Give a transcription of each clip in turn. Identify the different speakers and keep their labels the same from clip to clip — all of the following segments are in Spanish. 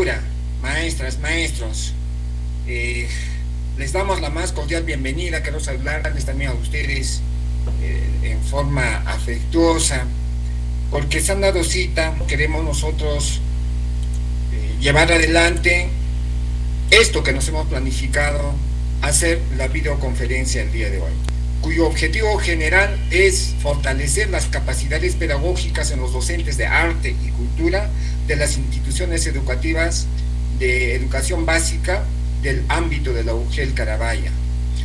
Speaker 1: cultura, maestras, maestros, les damos la más cordial bienvenida. Quiero saludarles también a ustedes en forma afectuosa, porque se han dado cita. Queremos nosotros llevar adelante esto que nos hemos planificado, hacer la videoconferencia el día de hoy, cuyo objetivo general es fortalecer las capacidades pedagógicas en los docentes de arte y cultura de las instituciones educativas de educación básica del ámbito de la UGEL Carabaya,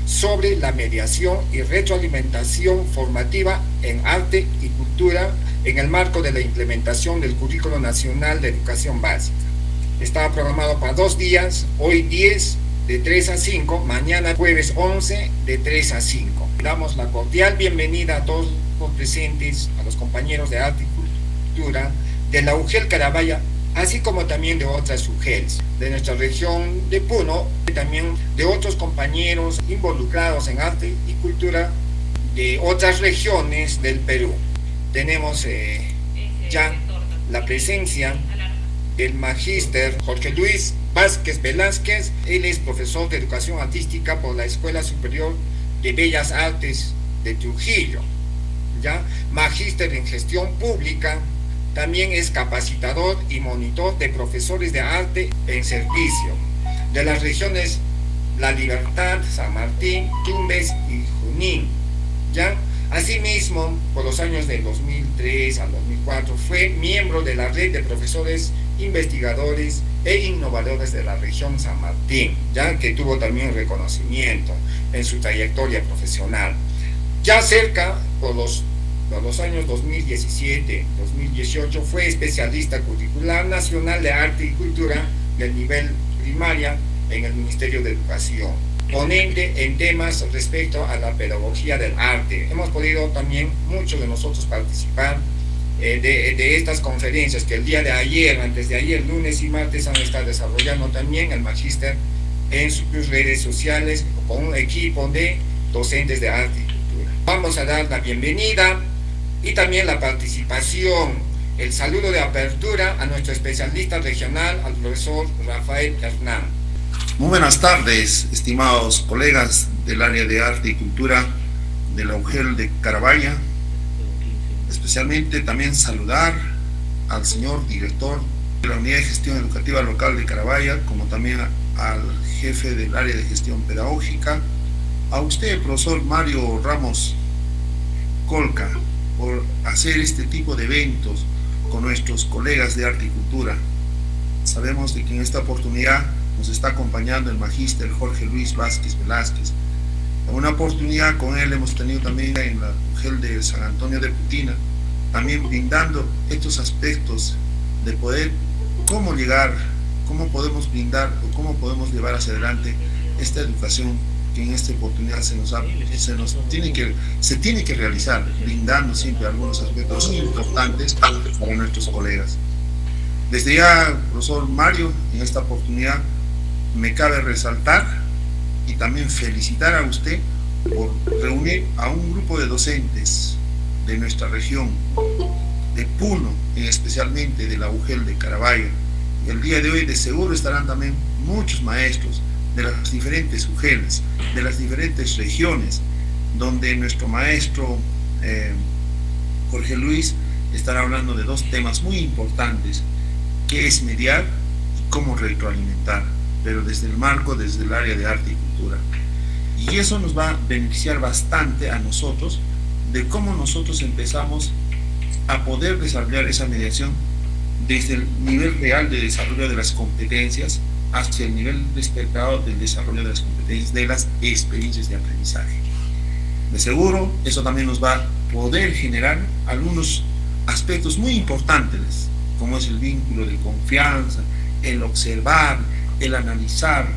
Speaker 1: sobre la mediación y retroalimentación formativa en arte y cultura en el marco de la implementación del Currículo Nacional de Educación Básica. Estaba programado para 2 días, hoy 10 de 3 a 5, mañana jueves 11 de 3 a 5. Damos la cordial bienvenida a todos los presentes, a los compañeros de arte y cultura de la UGEL Carabaya, así como también de otras UGELs de nuestra región de Puno, y también de otros compañeros involucrados en arte y cultura de otras regiones del Perú. Tenemos ya la presencia del magíster Jorge Luis Vázquez Velázquez. Él es profesor de educación artística por la Escuela Superior de Bellas Artes de Trujillo, ¿ya? Magíster en gestión pública. También es capacitador y monitor de profesores de arte en servicio de las regiones La Libertad, San Martín, Tumbes y Junín, ¿ya? Asimismo, por los años del 2003 al 2004 fue miembro de la red de profesores investigadores e innovadores de la región San Martín, ya que tuvo también reconocimiento en su trayectoria profesional. Ya cerca, por los años 2017-2018, fue especialista curricular nacional de arte y cultura del nivel primaria en el Ministerio de Educación, ponente en temas respecto a la pedagogía del arte. Hemos podido también muchos de nosotros participar de estas conferencias que el día de ayer, antes de ayer, lunes y martes, han estado desarrollando también el magíster en sus redes sociales con un equipo de docentes de arte y cultura. Vamos a dar la bienvenida y también la participación, el saludo de apertura a nuestro especialista regional, al profesor Rafael Hernán.
Speaker 2: Muy buenas tardes, estimados colegas del área de arte y cultura de la UGEL de Carabaya. Especialmente también saludar al señor director de la Unidad de Gestión Educativa Local de Carabaya, como también al jefe del área de gestión pedagógica, a usted, profesor Mario Ramos Colca, por hacer este tipo de eventos con nuestros colegas de arte y cultura. Sabemos de que en esta oportunidad nos está acompañando el magíster Jorge Luis Vázquez Velázquez. En una oportunidad con él hemos tenido también en la UGEL de San Antonio de Putina, también brindando estos aspectos de poder, cómo llegar, cómo podemos brindar o cómo podemos llevar hacia adelante esta educación que en esta oportunidad se tiene que realizar, brindando siempre algunos aspectos muy importantes para nuestros colegas. Desde ya, profesor Mario, en esta oportunidad me cabe resaltar y también felicitar a usted por reunir a un grupo de docentes de nuestra región, de Puno, especialmente de la UGEL de Carabaya. Y el día de hoy de seguro estarán también muchos maestros de las diferentes UGELs, de las diferentes regiones, donde nuestro maestro Jorge Luis estará hablando de 2 temas muy importantes, que es mediar y cómo retroalimentar, pero desde el marco, desde el área de arte y cultura. Y eso nos va a beneficiar bastante a nosotros, de cómo nosotros empezamos a poder desarrollar esa mediación desde el nivel real de desarrollo de las competencias hacia el nivel esperado del desarrollo de las competencias, de las experiencias de aprendizaje. De seguro, eso también nos va a poder generar algunos aspectos muy importantes, como es el vínculo de confianza, el observar, el analizar,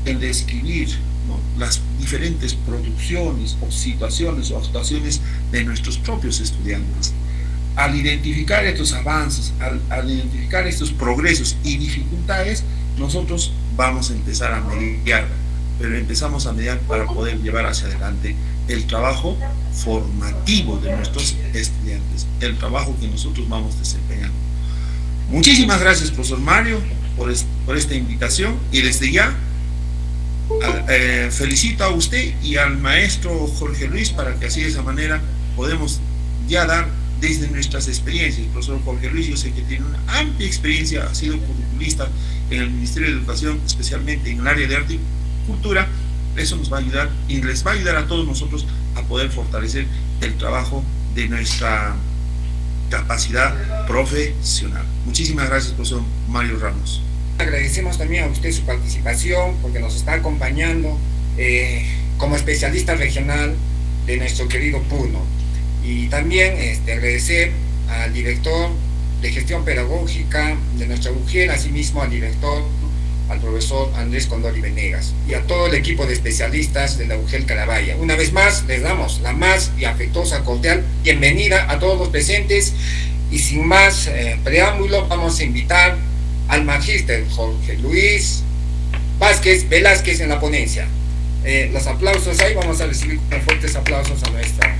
Speaker 2: el describir, ¿no?, las diferentes producciones o situaciones o actuaciones de nuestros propios estudiantes. Al identificar estos avances, al identificar estos progresos y dificultades, nosotros vamos a empezar a mediar, pero empezamos a mediar para poder llevar hacia adelante el trabajo formativo de nuestros estudiantes, el trabajo que nosotros vamos desempeñando. Muchísimas gracias, profesor Mario. por esta invitación, y desde ya felicito a usted y al maestro Jorge Luis, para que así de esa manera podemos ya dar desde nuestras experiencias. El profesor Jorge Luis, yo sé que tiene una amplia experiencia, ha sido curriculista en el Ministerio de Educación, especialmente en el área de arte y cultura. Eso nos va a ayudar y les va a ayudar a todos nosotros a poder fortalecer el trabajo de nuestra capacidad profesional. Muchísimas gracias, profesor Mario Ramos.
Speaker 1: Agradecemos también a usted su participación, porque nos está acompañando como especialista regional de nuestro querido Puno. Y también agradecer al director de gestión pedagógica de nuestra UGEL, asimismo al director, al profesor Andrés Condori Venegas, y a todo el equipo de especialistas de la UGEL Carabaya. Una vez más, les damos la más y afectuosa, cordial bienvenida a todos los presentes, y sin más preámbulo, vamos a invitar al magíster Jorge Luis Vázquez Velázquez en la ponencia. Los aplausos ahí, vamos a recibir con fuertes aplausos a nuestra...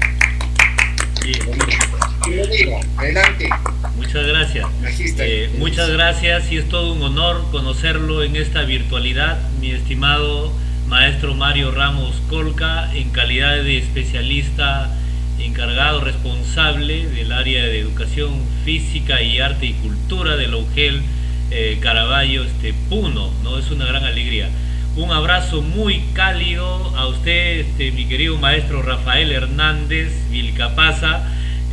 Speaker 1: Bienvenido, adelante.
Speaker 3: Muchas gracias. Muchas gracias, y es todo un honor conocerlo en esta virtualidad, mi estimado maestro Mario Ramos Colca, en calidad de especialista encargado responsable del área de educación física y arte y cultura de la UGEL Caraballo Puno, ¿no? Es una gran alegría. Un abrazo muy cálido a usted, mi querido maestro Rafael Hernández Vilcapaza,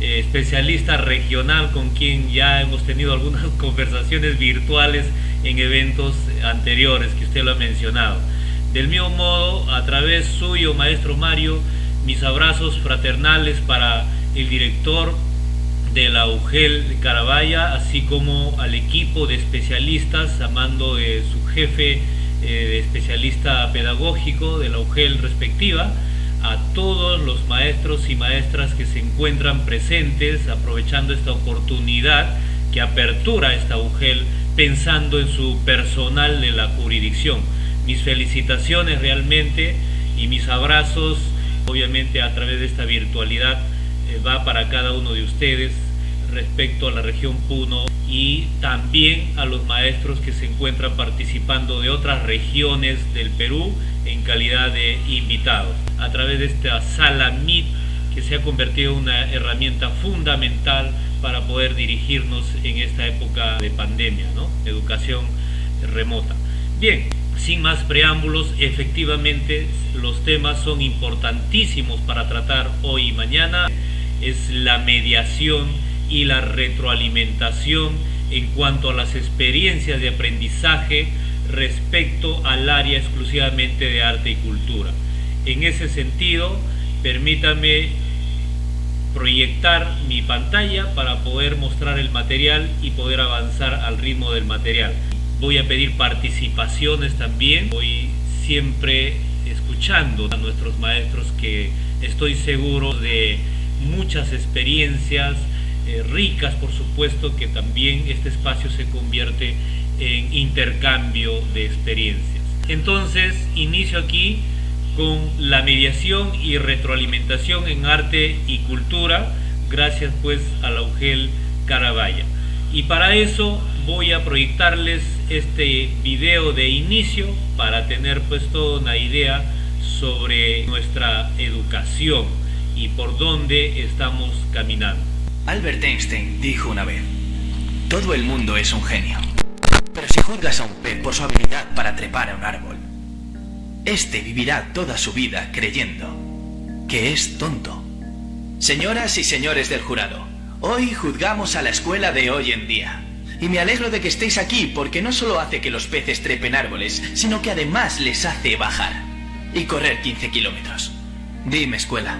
Speaker 3: especialista regional con quien ya hemos tenido algunas conversaciones virtuales en eventos anteriores que usted lo ha mencionado. Del mismo modo, a través suyo, maestro Mario, mis abrazos fraternales para el director de la UGEL Carabaya, así como al equipo de especialistas, a mando de su jefe de especialista pedagógico de la UGEL respectiva, a todos los maestros y maestras que se encuentran presentes, aprovechando esta oportunidad que apertura esta UGEL, pensando en su personal de la jurisdicción. Mis felicitaciones realmente, y mis abrazos, obviamente a través de esta virtualidad, va para cada uno de ustedes respecto a la región Puno, y también a los maestros que se encuentran participando de otras regiones del Perú en calidad de invitados, a través de esta sala Meet, que se ha convertido en una herramienta fundamental para poder dirigirnos en esta época de pandemia, ¿no? Educación remota. Bien, sin más preámbulos, efectivamente los temas son importantísimos para tratar hoy y mañana. Es la mediación y la retroalimentación en cuanto a las experiencias de aprendizaje respecto al área exclusivamente de arte y cultura. En ese sentido, permítame proyectar mi pantalla para poder mostrar el material y poder avanzar al ritmo del material. Voy a pedir participaciones también. Voy siempre escuchando a nuestros maestros, que estoy seguro de muchas experiencias ricas, por supuesto, que también este espacio se convierte en intercambio de experiencias. Entonces, inicio aquí con la mediación y retroalimentación en arte y cultura, gracias pues a la UGEL Carabaya. Y para eso voy a proyectarles este video de inicio para tener pues toda una idea sobre nuestra educación y por dónde estamos caminando.
Speaker 4: Albert Einstein dijo una vez: todo el mundo es un genio, pero si juzgas a un pez por su habilidad para trepar a un árbol, este vivirá toda su vida creyendo que es tonto. Señoras y señores del jurado, hoy juzgamos a la escuela de hoy en día. Y me alegro de que estéis aquí, porque no solo hace que los peces trepen árboles, sino que además les hace bajar y correr 15 kilómetros. Dime, escuela,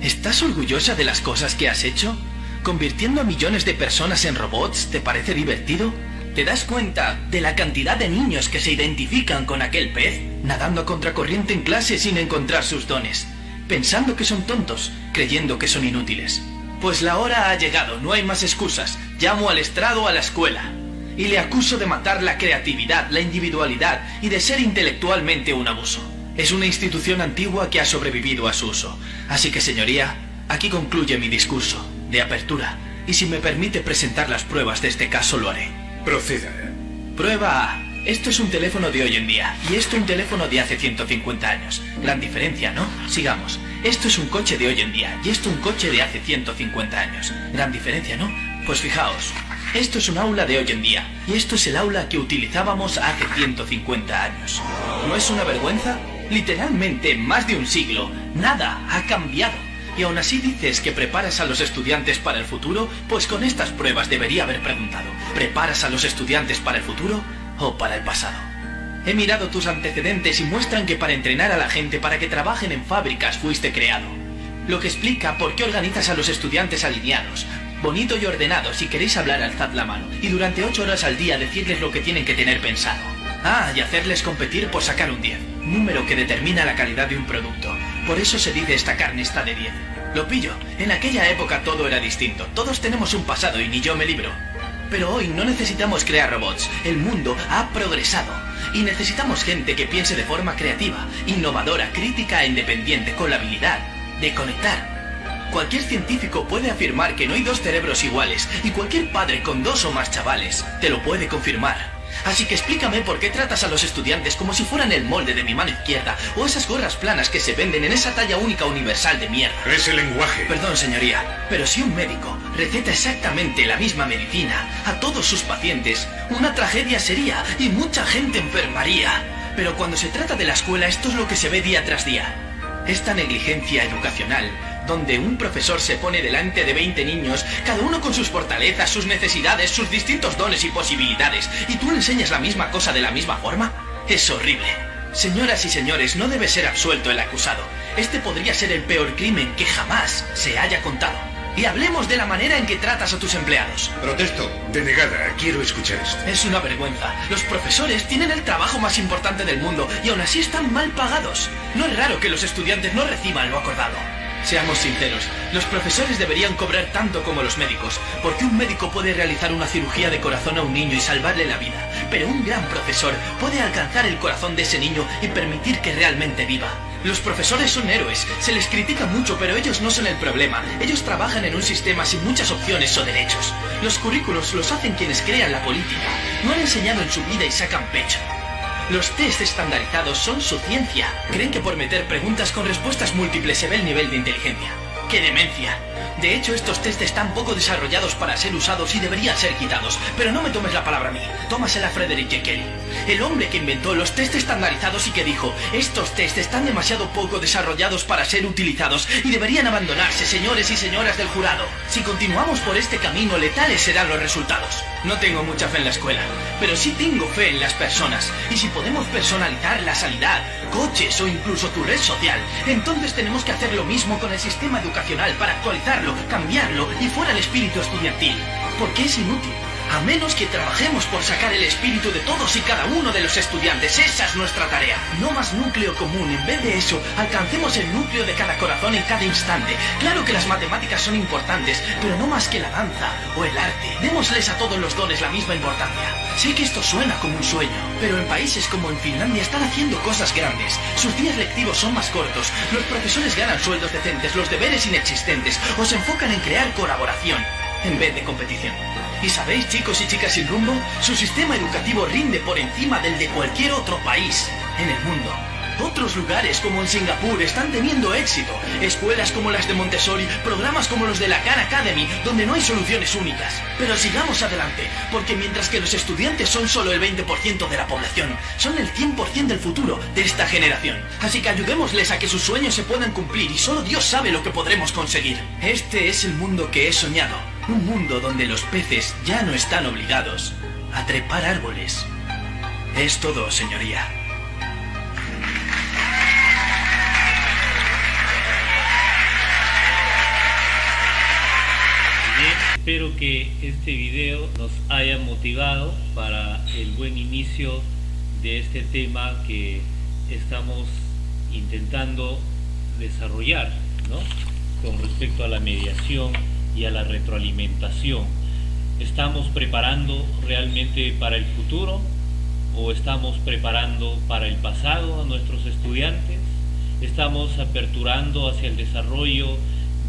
Speaker 4: ¿estás orgullosa de las cosas que has hecho? ¿Convirtiendo a millones de personas en robots te parece divertido? ¿Te das cuenta de la cantidad de niños que se identifican con aquel pez, nadando a contracorriente en clase sin encontrar sus dones, pensando que son tontos, creyendo que son inútiles? Pues la hora ha llegado, no hay más excusas. Llamo al estrado a la escuela y le acuso de matar la creatividad, la individualidad y de ser intelectualmente un abuso. Es una institución antigua que ha sobrevivido a su uso. Así que, señoría, aquí concluye mi discurso de apertura, y si me permite presentar las pruebas de este caso, lo haré.
Speaker 5: Proceda.
Speaker 4: Prueba A. Esto es un teléfono de hoy en día y esto un teléfono de hace 150 años. Gran diferencia, ¿no? Sigamos. Esto es un coche de hoy en día y esto un coche de hace 150 años. Gran diferencia, ¿no? Pues fijaos. Esto es un aula de hoy en día y esto es el aula que utilizábamos hace 150 años. ¿No es una vergüenza? Literalmente, en más de un siglo, nada ha cambiado. Y aún así dices que preparas a los estudiantes para el futuro, pues con estas pruebas debería haber preguntado, ¿preparas a los estudiantes para el futuro o para el pasado? He mirado tus antecedentes y muestran que para entrenar a la gente para que trabajen en fábricas fuiste creado. Lo que explica por qué organizas a los estudiantes alineados, bonito y ordenado. Si queréis hablar, alzad la mano y durante 8 horas al día decirles lo que tienen que tener pensado. Ah, y hacerles competir por sacar un 10, número que determina la calidad de un producto. Por eso se dice esta carne está de 10. Lo pillo, en aquella época todo era distinto. Todos tenemos un pasado y ni yo me libro. Pero hoy no necesitamos crear robots. El mundo ha progresado. Y necesitamos gente que piense de forma creativa, innovadora, crítica e independiente, con la habilidad de conectar. Cualquier científico puede afirmar que no hay 2 cerebros iguales, y cualquier padre con 2 o más chavales te lo puede confirmar. Así que explícame por qué tratas a los estudiantes como si fueran el molde de mi mano izquierda o esas gorras planas que se venden en esa talla única universal de mierda.
Speaker 5: Es el lenguaje.
Speaker 4: Perdón, señoría, pero si un médico receta exactamente la misma medicina a todos sus pacientes, una tragedia sería y mucha gente enfermaría. Pero cuando se trata de la escuela, esto es lo que se ve día tras día. Esta negligencia educacional, donde un profesor se pone delante de 20 niños, cada uno con sus fortalezas, sus necesidades, sus distintos dones y posibilidades, y tú le enseñas la misma cosa de la misma forma, es horrible. Señoras y señores, no debe ser absuelto el acusado. Este podría ser el peor crimen que jamás se haya contado. Y hablemos de la manera en que tratas a tus empleados.
Speaker 5: Protesto. Denegada. Quiero escuchar esto.
Speaker 4: Es una vergüenza. Los profesores tienen el trabajo más importante del mundo y aún así están mal pagados. No es raro que los estudiantes no reciban lo acordado. Seamos sinceros, los profesores deberían cobrar tanto como los médicos, porque un médico puede realizar una cirugía de corazón a un niño y salvarle la vida, pero un gran profesor puede alcanzar el corazón de ese niño y permitir que realmente viva. Los profesores son héroes, se les critica mucho, pero ellos no son el problema. Ellos trabajan en un sistema sin muchas opciones o derechos. Los currículos los hacen quienes crean la política. No han enseñado en su vida y sacan pecho. Los test estandarizados son su ciencia. Creen que por meter preguntas con respuestas múltiples se ve el nivel de inteligencia. ¡Qué demencia! De hecho, estos test están poco desarrollados para ser usados y deberían ser quitados. Pero no me tomes la palabra a mí, tómasela a Frederick J. Kelly, el hombre que inventó los test estandarizados y que dijo: estos test están demasiado poco desarrollados para ser utilizados y deberían abandonarse, señores y señoras del jurado. Si continuamos por este camino, letales serán los resultados. No tengo mucha fe en la escuela, pero sí tengo fe en las personas. Y si podemos personalizar la sanidad, coches o incluso tu red social, entonces tenemos que hacer lo mismo con el sistema educacional para actualizarlo, cambiarlo y fuera el espíritu estudiantil. Porque es inútil, a menos que trabajemos por sacar el espíritu de todos y cada uno de los estudiantes. Esa es nuestra tarea. No más núcleo común. En vez de eso, alcancemos el núcleo de cada corazón en cada instante. Claro que las matemáticas son importantes, pero no más que la danza o el arte. Démosles a todos los dones la misma importancia. Sé que esto suena como un sueño, pero en países como en Finlandia están haciendo cosas grandes. Sus días lectivos son más cortos, los profesores ganan sueldos decentes, los deberes inexistentes, o se enfocan en crear colaboración en vez de competición. ¿Y sabéis, chicos y chicas sin rumbo? Su sistema educativo rinde por encima del de cualquier otro país en el mundo. Otros lugares como en Singapur están teniendo éxito. Escuelas como las de Montessori, programas como los de la Khan Academy, donde no hay soluciones únicas. Pero sigamos adelante, porque mientras que los estudiantes son solo el 20% de la población, son el 100% del futuro de esta generación. Así que ayudémosles a que sus sueños se puedan cumplir y solo Dios sabe lo que podremos conseguir. Este es el mundo que he soñado. Un mundo donde los peces ya no están obligados a trepar árboles. Es todo, señoría.
Speaker 3: Espero que este video nos haya motivado para el buen inicio de este tema que estamos intentando desarrollar, ¿no?, con respecto a la mediación y a la retroalimentación. ¿Estamos preparando realmente para el futuro o estamos preparando para el pasado a nuestros estudiantes? ¿Estamos aperturando hacia el desarrollo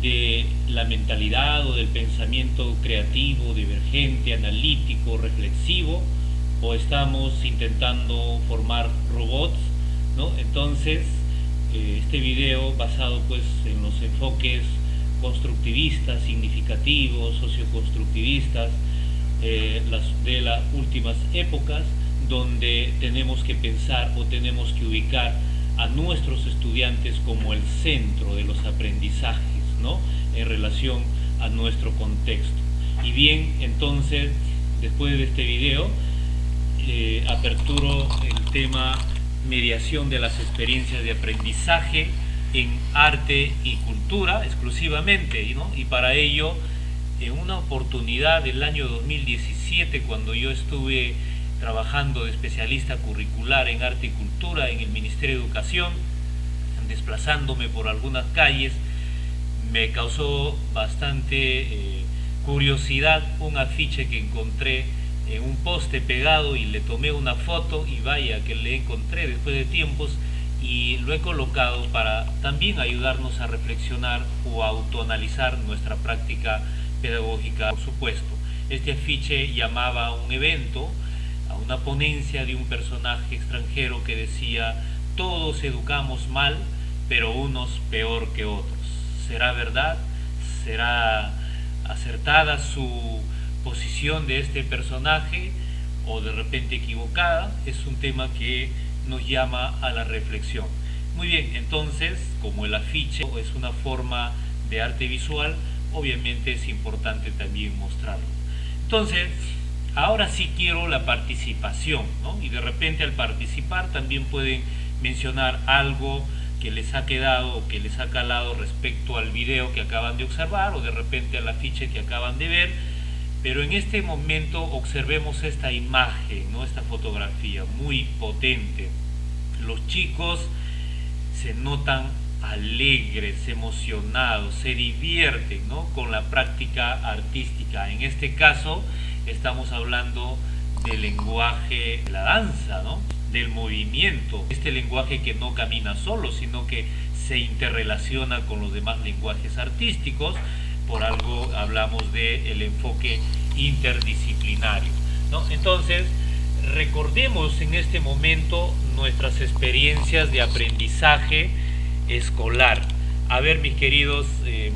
Speaker 3: de la mentalidad o del pensamiento creativo, divergente, analítico, reflexivo, o estamos intentando formar robots, ¿no? Entonces, este video basado pues en los enfoques constructivistas, significativos, socioconstructivistas de las últimas épocas, donde tenemos que pensar o tenemos que ubicar a nuestros estudiantes como el centro de los aprendizajes, ¿no? En relación a nuestro contexto. Y bien, entonces, después de este video, aperturo el tema mediación de las experiencias de aprendizaje en arte y cultura exclusivamente, ¿no? Y para ello, en una oportunidad del año 2017, cuando yo estuve trabajando de especialista curricular en arte y cultura en el Ministerio de Educación, desplazándome por algunas calles, me causó bastante curiosidad un afiche que encontré en un poste pegado, y le tomé una foto, y vaya que le encontré después de tiempos, y lo he colocado para también ayudarnos a reflexionar o a autoanalizar nuestra práctica pedagógica. Por supuesto, este afiche llamaba a un evento, a una ponencia de un personaje extranjero que decía: todos educamos mal, pero unos peor que otros. ¿Será verdad? ¿Será acertada su posición de este personaje, o de repente equivocada? Es un tema que nos llama a la reflexión. Muy bien, entonces, como el afiche es una forma de arte visual, obviamente es importante también mostrarlo. Entonces, ahora sí quiero la participación, ¿no? Y de repente al participar también pueden mencionar algo que les ha quedado o que les ha calado respecto al video que acaban de observar, o de repente al afiche que acaban de ver. Pero en este momento observemos esta imagen, ¿no? Esta fotografía muy potente. Los chicos se notan alegres, emocionados, se divierten, ¿no? Con la práctica artística. En este caso estamos hablando del lenguaje de la danza, ¿no? Del movimiento, este lenguaje que no camina solo, sino que se interrelaciona con los demás lenguajes artísticos. Por algo hablamos del enfoque interdisciplinario, ¿no? Entonces, recordemos en este momento nuestras experiencias de aprendizaje escolar. A ver, mis queridos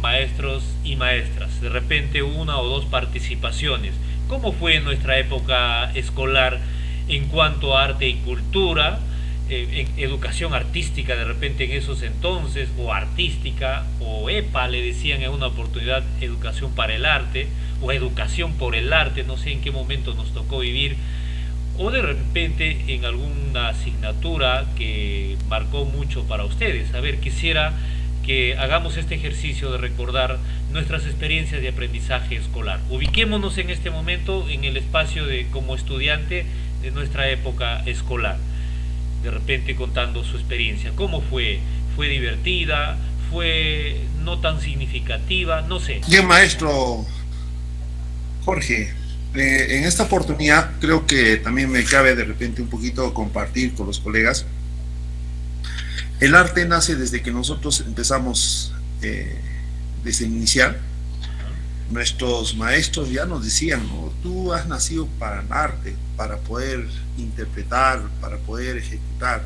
Speaker 3: maestros y maestras, de repente una o dos participaciones. ¿Cómo fue nuestra época escolar en cuanto a arte y cultura? En educación artística de repente en esos entonces, o artística, o EPA le decían en una oportunidad, educación para el arte, o educación por el arte, no sé en qué momento nos tocó vivir, o de repente en alguna asignatura que marcó mucho para ustedes. A ver, quisiera que hagamos este ejercicio de recordar nuestras experiencias de aprendizaje escolar. Ubiquémonos en este momento en el espacio de como estudiante de nuestra época escolar, de repente contando su experiencia. ¿Cómo fue? ¿Fue divertida? ¿Fue no tan significativa? No sé.
Speaker 2: Bien, maestro Jorge, en esta oportunidad creo que también me cabe de repente un poquito compartir con los colegas. El arte nace desde que nosotros empezamos, desde inicial. Nuestros maestros ya nos decían, ¿no? Tú has nacido para el arte, para poder interpretar, para poder ejecutar.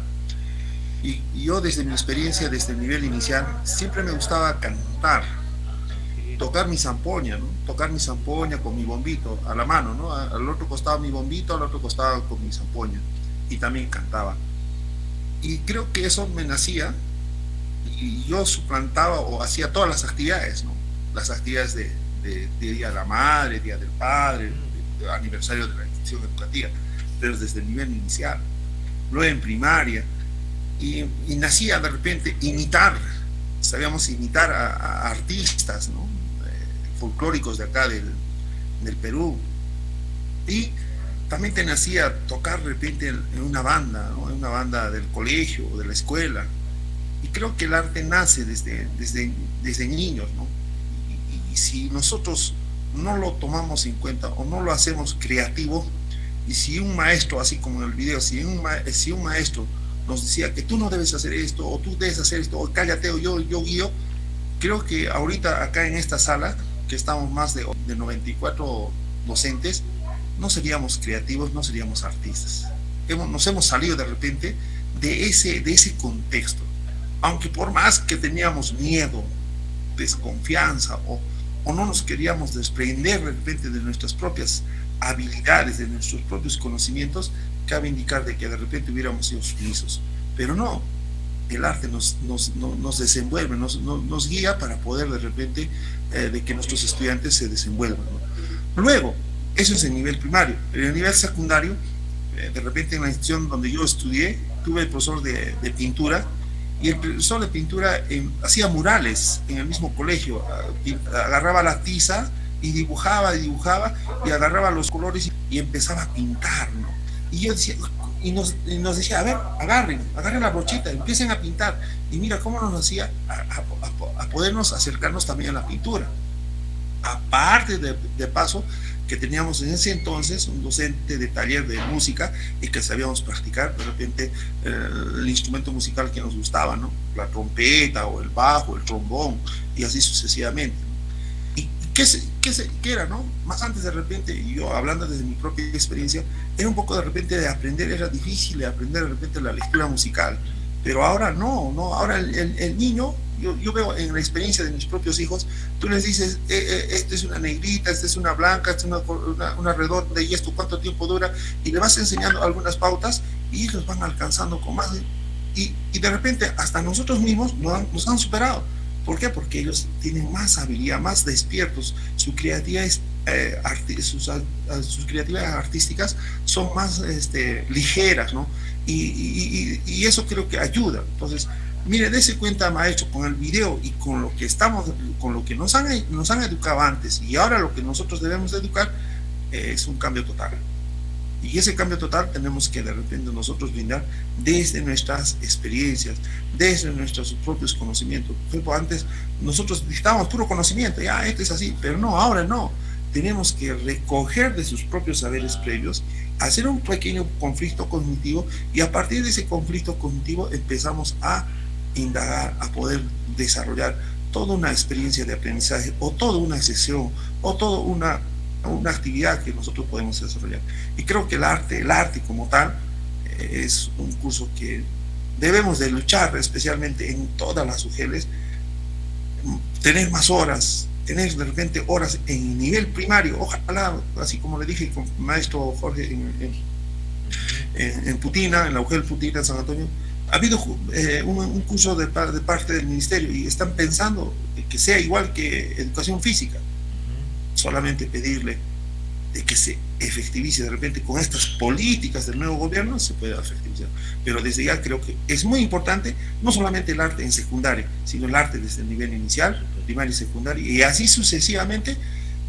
Speaker 2: Y yo desde mi experiencia, desde el nivel inicial, siempre me gustaba cantar, tocar mi zampoña, ¿no? Tocar mi zampoña con mi bombito a la mano, ¿no? Al otro costado mi bombito, al otro costado con mi zampoña. Y también cantaba. Y creo que eso me nacía, y yo suplantaba o hacía todas las actividades, ¿no? Las actividades de Día de la Madre, Día del Padre, de aniversario de la institución educativa, pero desde el nivel inicial, luego en primaria, y nacía de repente imitar, sabíamos imitar a artistas, ¿no? Folclóricos de acá del Perú, y también te nacía tocar de repente en una banda, ¿no? En una banda del colegio o de la escuela, y creo que el arte nace desde niños, ¿no? Y si nosotros no lo tomamos en cuenta o no lo hacemos creativo, y si un maestro, así como en el video, si un maestro nos decía que tú no debes hacer esto, o tú debes hacer esto, o cállate, o yo guío, creo que ahorita acá en esta sala, que estamos más de 94 docentes, no seríamos creativos, no seríamos artistas. Nos hemos salido de repente de ese contexto, aunque por más que teníamos miedo, desconfianza o no nos queríamos desprender de repente de nuestras propias habilidades, de nuestros propios conocimientos, cabe indicar de que de repente hubiéramos sido sumisos, pero no, el arte nos desenvuelve, nos guía para poder de repente de que nuestros estudiantes se desenvuelvan, ¿no? Luego, eso es el nivel primario. En el nivel secundario, de repente en la institución donde yo estudié, tuve el profesor de pintura, y el profesor de pintura hacía murales en el mismo colegio, agarraba la tiza y dibujaba, y agarraba los colores y empezaba a pintar, ¿no? Y yo decía, y nos decía, a ver, agarren la brochita, empiecen a pintar, y mira cómo nos hacía a podernos acercarnos también a la pintura. Aparte de paso, que teníamos en ese entonces un docente de taller de música y que sabíamos practicar de repente el instrumento musical que nos gustaba, ¿no? La trompeta o el bajo, el trombón, y así sucesivamente, ¿no? ¿Y qué era, no? Más antes de repente, yo hablando desde mi propia experiencia, era un poco de repente de aprender, era difícil de aprender de repente la lectura musical, pero ahora no, ahora el niño, yo veo en la experiencia de mis propios hijos, tú les dices, esta es una negrita, esta es una blanca, esta es una redonda, y esto cuánto tiempo dura, y le vas enseñando algunas pautas, y ellos van alcanzando con más, y de repente hasta nosotros mismos nos han superado. ¿Por qué? Porque ellos tienen más habilidad, más despiertos, sus creatividades artísticas son más ligeras, ¿no? Y eso creo que ayuda. Entonces, mire, dése cuenta, maestro, con el video y con lo que nos han educado antes y ahora lo que nosotros debemos educar, es un cambio total. Y ese cambio total tenemos que de repente nosotros brindar desde nuestras experiencias, desde nuestros propios conocimientos. Por ejemplo, antes nosotros dictábamos puro conocimiento, ya, esto es así, pero no, ahora no. Tenemos que recoger de sus propios saberes previos, hacer un pequeño conflicto cognitivo, y a partir de ese conflicto cognitivo empezamos a indagar, a poder desarrollar toda una experiencia de aprendizaje, o toda una sesión, o toda una actividad que nosotros podemos desarrollar. Y creo que el arte como tal, es un curso que debemos de luchar, especialmente en todas las UGELs, tener más horas, tener de repente horas en nivel primario. Ojalá, así como le dije con maestro Jorge en Putina, en la UGEL Putina en San Antonio, ha habido un curso de parte del ministerio, y están pensando que sea igual que educación física. Solamente pedirle de que se efectivice de repente con estas políticas del nuevo gobierno, se puede efectivizar. Pero desde ya creo que es muy importante, no solamente el arte en secundaria, sino el arte desde el nivel inicial, primaria y secundaria, y así sucesivamente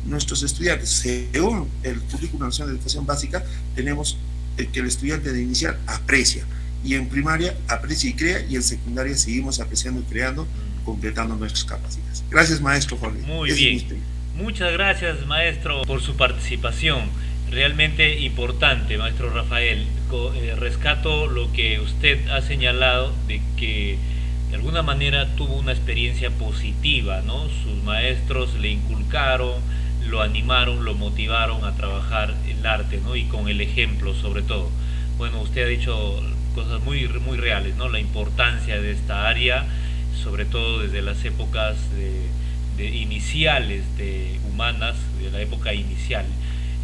Speaker 2: nuestros estudiantes. Según el Currículum Nacional de Educación Básica, tenemos que el estudiante de inicial aprecia, y en primaria aprecia y crea, y en secundaria seguimos apreciando y creando, completando nuestras capacidades. Gracias, maestro Jorge.
Speaker 3: Muy bien. Muchas gracias, maestro, por su participación. Realmente importante, maestro Rafael. Rescato lo que usted ha señalado, de que de alguna manera tuvo una experiencia positiva, ¿no? Sus maestros le inculcaron, lo animaron, lo motivaron a trabajar el arte, ¿no? Y con el ejemplo, sobre todo. Bueno, usted ha dicho cosas muy reales, ¿no? La importancia de esta área, sobre todo desde las épocas iniciales de humanas, de la época inicial,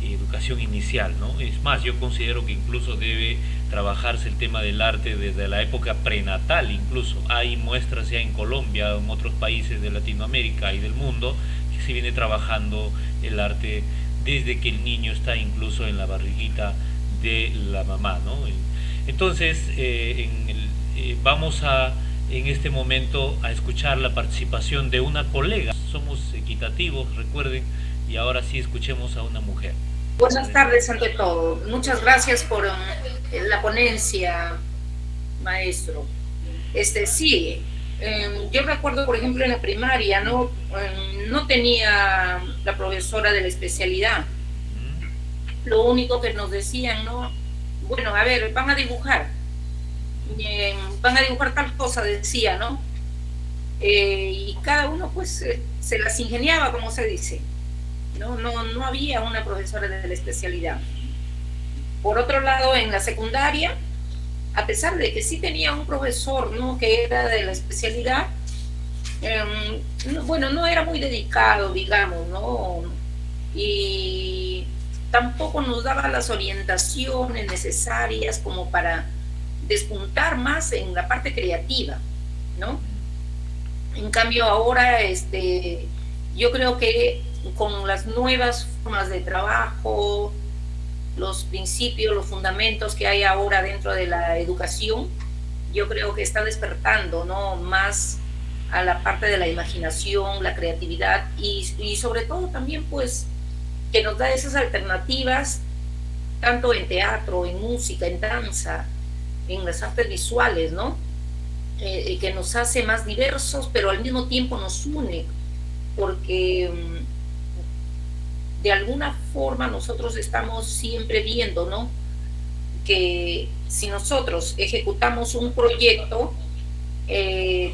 Speaker 3: educación inicial, ¿no? Es más, yo considero que incluso debe trabajarse el tema del arte desde la época prenatal. Incluso hay muestras ya en Colombia, en otros países de Latinoamérica y del mundo, que se viene trabajando el arte desde que el niño está incluso en la barriguita de la mamá, ¿no? Entonces, vamos en este momento a escuchar la participación de una colega. Somos equitativos, recuerden, y ahora sí escuchemos a una mujer.
Speaker 6: Buenas tardes ante todo. Muchas gracias por la ponencia, maestro. Sí, yo recuerdo, por ejemplo, en la primaria, no tenía la profesora de la especialidad. Lo único que nos decían, ¿no? Bueno, a ver, van a dibujar tal cosa, decía, ¿no? Y cada uno pues se las ingeniaba, como se dice. No había una profesora de la especialidad. Por otro lado, en la secundaria, a pesar de que sí tenía un profesor, ¿no?, que era de la especialidad, bueno, no era muy dedicado, digamos, ¿no? Y tampoco nos daba las orientaciones necesarias como para despuntar más en la parte creativa, ¿no? En cambio ahora, yo creo que con las nuevas formas de trabajo, los principios, los fundamentos que hay ahora dentro de la educación, yo creo que está despertando, ¿no?, más a la parte de la imaginación, la creatividad y sobre todo también, pues, que nos da esas alternativas tanto en teatro, en música, en danza, en las artes visuales, ¿no? Que nos hace más diversos, pero al mismo tiempo nos une, porque de alguna forma nosotros estamos siempre viendo, ¿no?, que si nosotros ejecutamos un proyecto,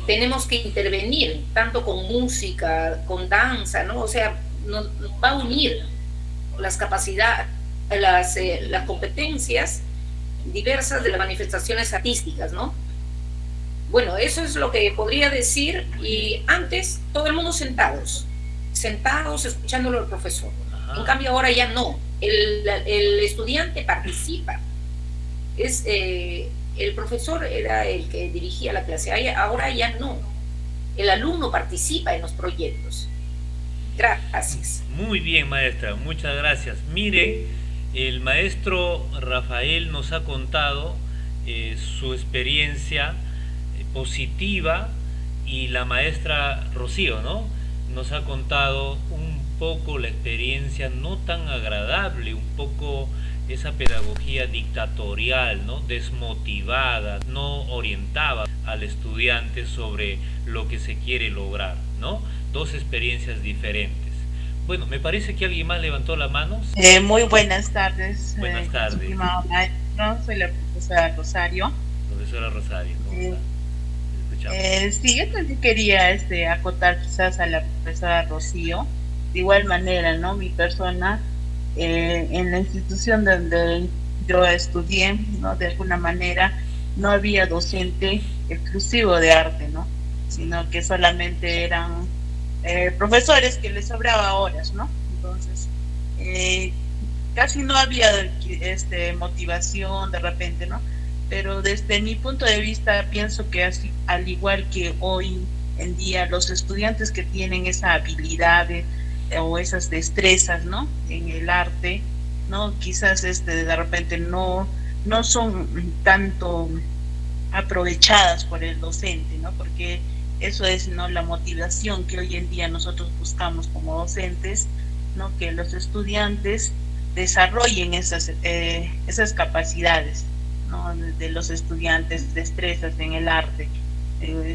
Speaker 6: tenemos que intervenir tanto con música, con danza, ¿no? O sea, nos va a unir las capacidades, las competencias diversas de las manifestaciones artísticas, ¿no? Bueno, eso es lo que podría decir. Y antes todo el mundo sentados escuchándolo al profesor. Ajá. En cambio ahora ya no, el estudiante participa, el profesor era el que dirigía la clase, ahora ya no, el alumno participa en los proyectos. Gracias.
Speaker 3: Muy bien, maestra, muchas gracias. Miren, el maestro Rafael nos ha contado su experiencia positiva, y la maestra Rocío, ¿no?, nos ha contado un poco la experiencia no tan agradable, un poco esa pedagogía dictatorial, ¿no?, desmotivada, no orientaba al estudiante sobre lo que se quiere lograr, ¿no? Dos experiencias diferentes. Bueno, me parece que alguien más levantó la mano.
Speaker 7: Muy buenas tardes.
Speaker 3: Buenas tardes.
Speaker 7: Estimado maestro, soy la profesora Rosario.
Speaker 3: Profesora Rosario, ¿cómo está?
Speaker 7: Sí, yo también quería acotar quizás a la profesora Rocío. De igual manera, ¿no?, mi persona, en la institución donde yo estudié, ¿no?, de alguna manera no había docente exclusivo de arte, ¿no?, sino que solamente eran profesores que les sobraba horas, ¿no? Entonces, casi no había motivación de repente, ¿no? Pero desde mi punto de vista pienso que así, al igual que hoy en día los estudiantes que tienen esa habilidad o esas destrezas, ¿no?, en el arte, ¿no?, quizás de repente no son tanto aprovechadas por el docente, ¿no?, porque eso es, ¿no?, la motivación que hoy en día nosotros buscamos como docentes, ¿no?, que los estudiantes desarrollen esas capacidades, ¿no?, de los estudiantes, destrezas en el arte.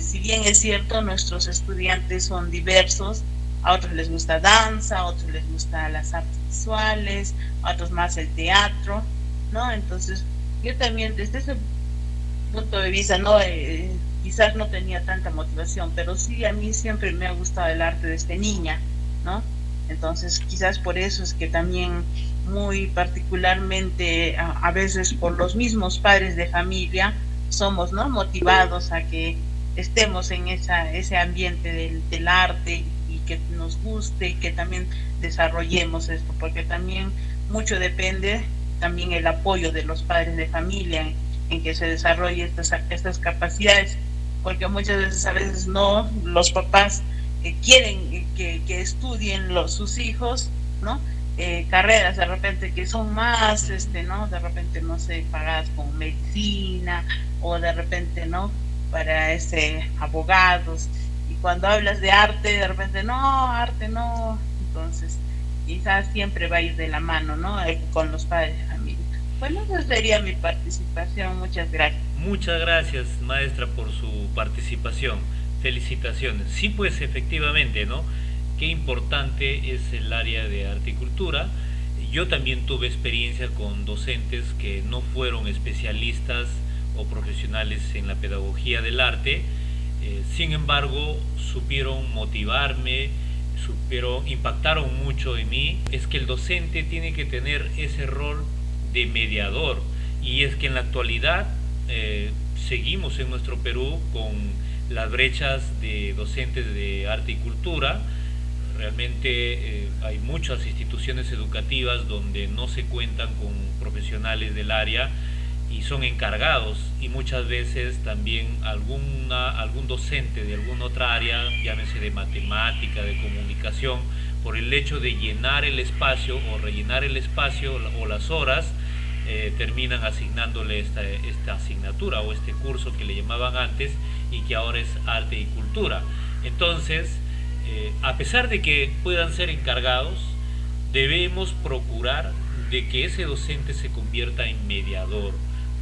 Speaker 7: Si bien es cierto, nuestros estudiantes son diversos, a otros les gusta danza, a otros les gusta las artes visuales, a otros más el teatro, ¿no? Entonces, yo también desde ese punto de vista, ¿no?, quizás no tenía tanta motivación, pero sí a mí siempre me ha gustado el arte desde niña, ¿no? Entonces, quizás por eso es que también muy particularmente a veces por los mismos padres de familia somos, ¿no?, motivados a que estemos en ese ambiente del arte y que nos guste y que también desarrollemos esto, porque también mucho depende también el apoyo de los padres de familia en que se desarrolle estas capacidades, porque muchas veces a veces no, los papás quieren que estudien sus hijos, ¿no?, carreras de repente que son más, ¿no?, de repente, no sé, pagadas con medicina o de repente, ¿no?, para abogados, y cuando hablas de arte, de repente, no, arte no, entonces quizás siempre va a ir de la mano, ¿no?, con los padres de familia. Bueno, esa sería mi participación, muchas gracias.
Speaker 3: Muchas gracias, maestra, por su participación, felicitaciones. Sí, pues efectivamente, ¿no?, qué importante es el área de arte y cultura. Yo también tuve experiencia con docentes que no fueron especialistas o profesionales en la pedagogía del arte, sin embargo supieron motivarme, impactaron mucho en mí. Es que el docente tiene que tener ese rol de mediador. Y es que en la actualidad seguimos en nuestro Perú con las brechas de docentes de arte y cultura. Realmente hay muchas instituciones educativas donde no se cuentan con profesionales del área y son encargados, y muchas veces también algún docente de alguna otra área, llámese de matemática, de comunicación, por el hecho de llenar el espacio o rellenar el espacio o las horas, terminan asignándole esta asignatura o este curso que le llamaban antes y que ahora es arte y cultura. Entonces, a pesar de que puedan ser encargados, debemos procurar de que ese docente se convierta en mediador,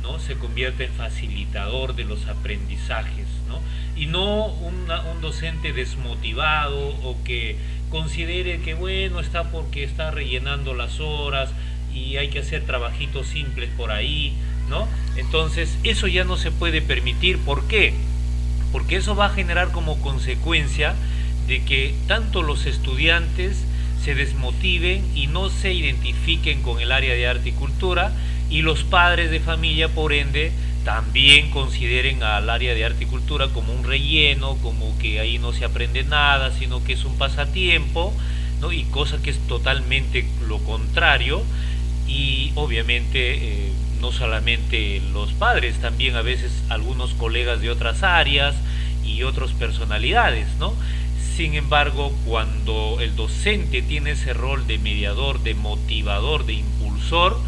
Speaker 3: ¿no? Se convierta en facilitador de los aprendizajes, ¿no? Y no un docente desmotivado o que considere que bueno, está porque está rellenando las horas y hay que hacer trabajitos simples por ahí, ¿no? Entonces eso ya no se puede permitir. ¿Por qué? Porque eso va a generar como consecuencia de que tanto los estudiantes se desmotiven y no se identifiquen con el área de arte y cultura, y los padres de familia, por ende, también consideren al área de arte y cultura como un relleno, como que ahí no se aprende nada, sino que es un pasatiempo, ¿no? Y cosa que es totalmente lo contrario. Y obviamente no solamente los padres, también a veces algunos colegas de otras áreas y otras personalidades, ¿no? Sin embargo, cuando el docente tiene ese rol de mediador, de motivador, de impulsor,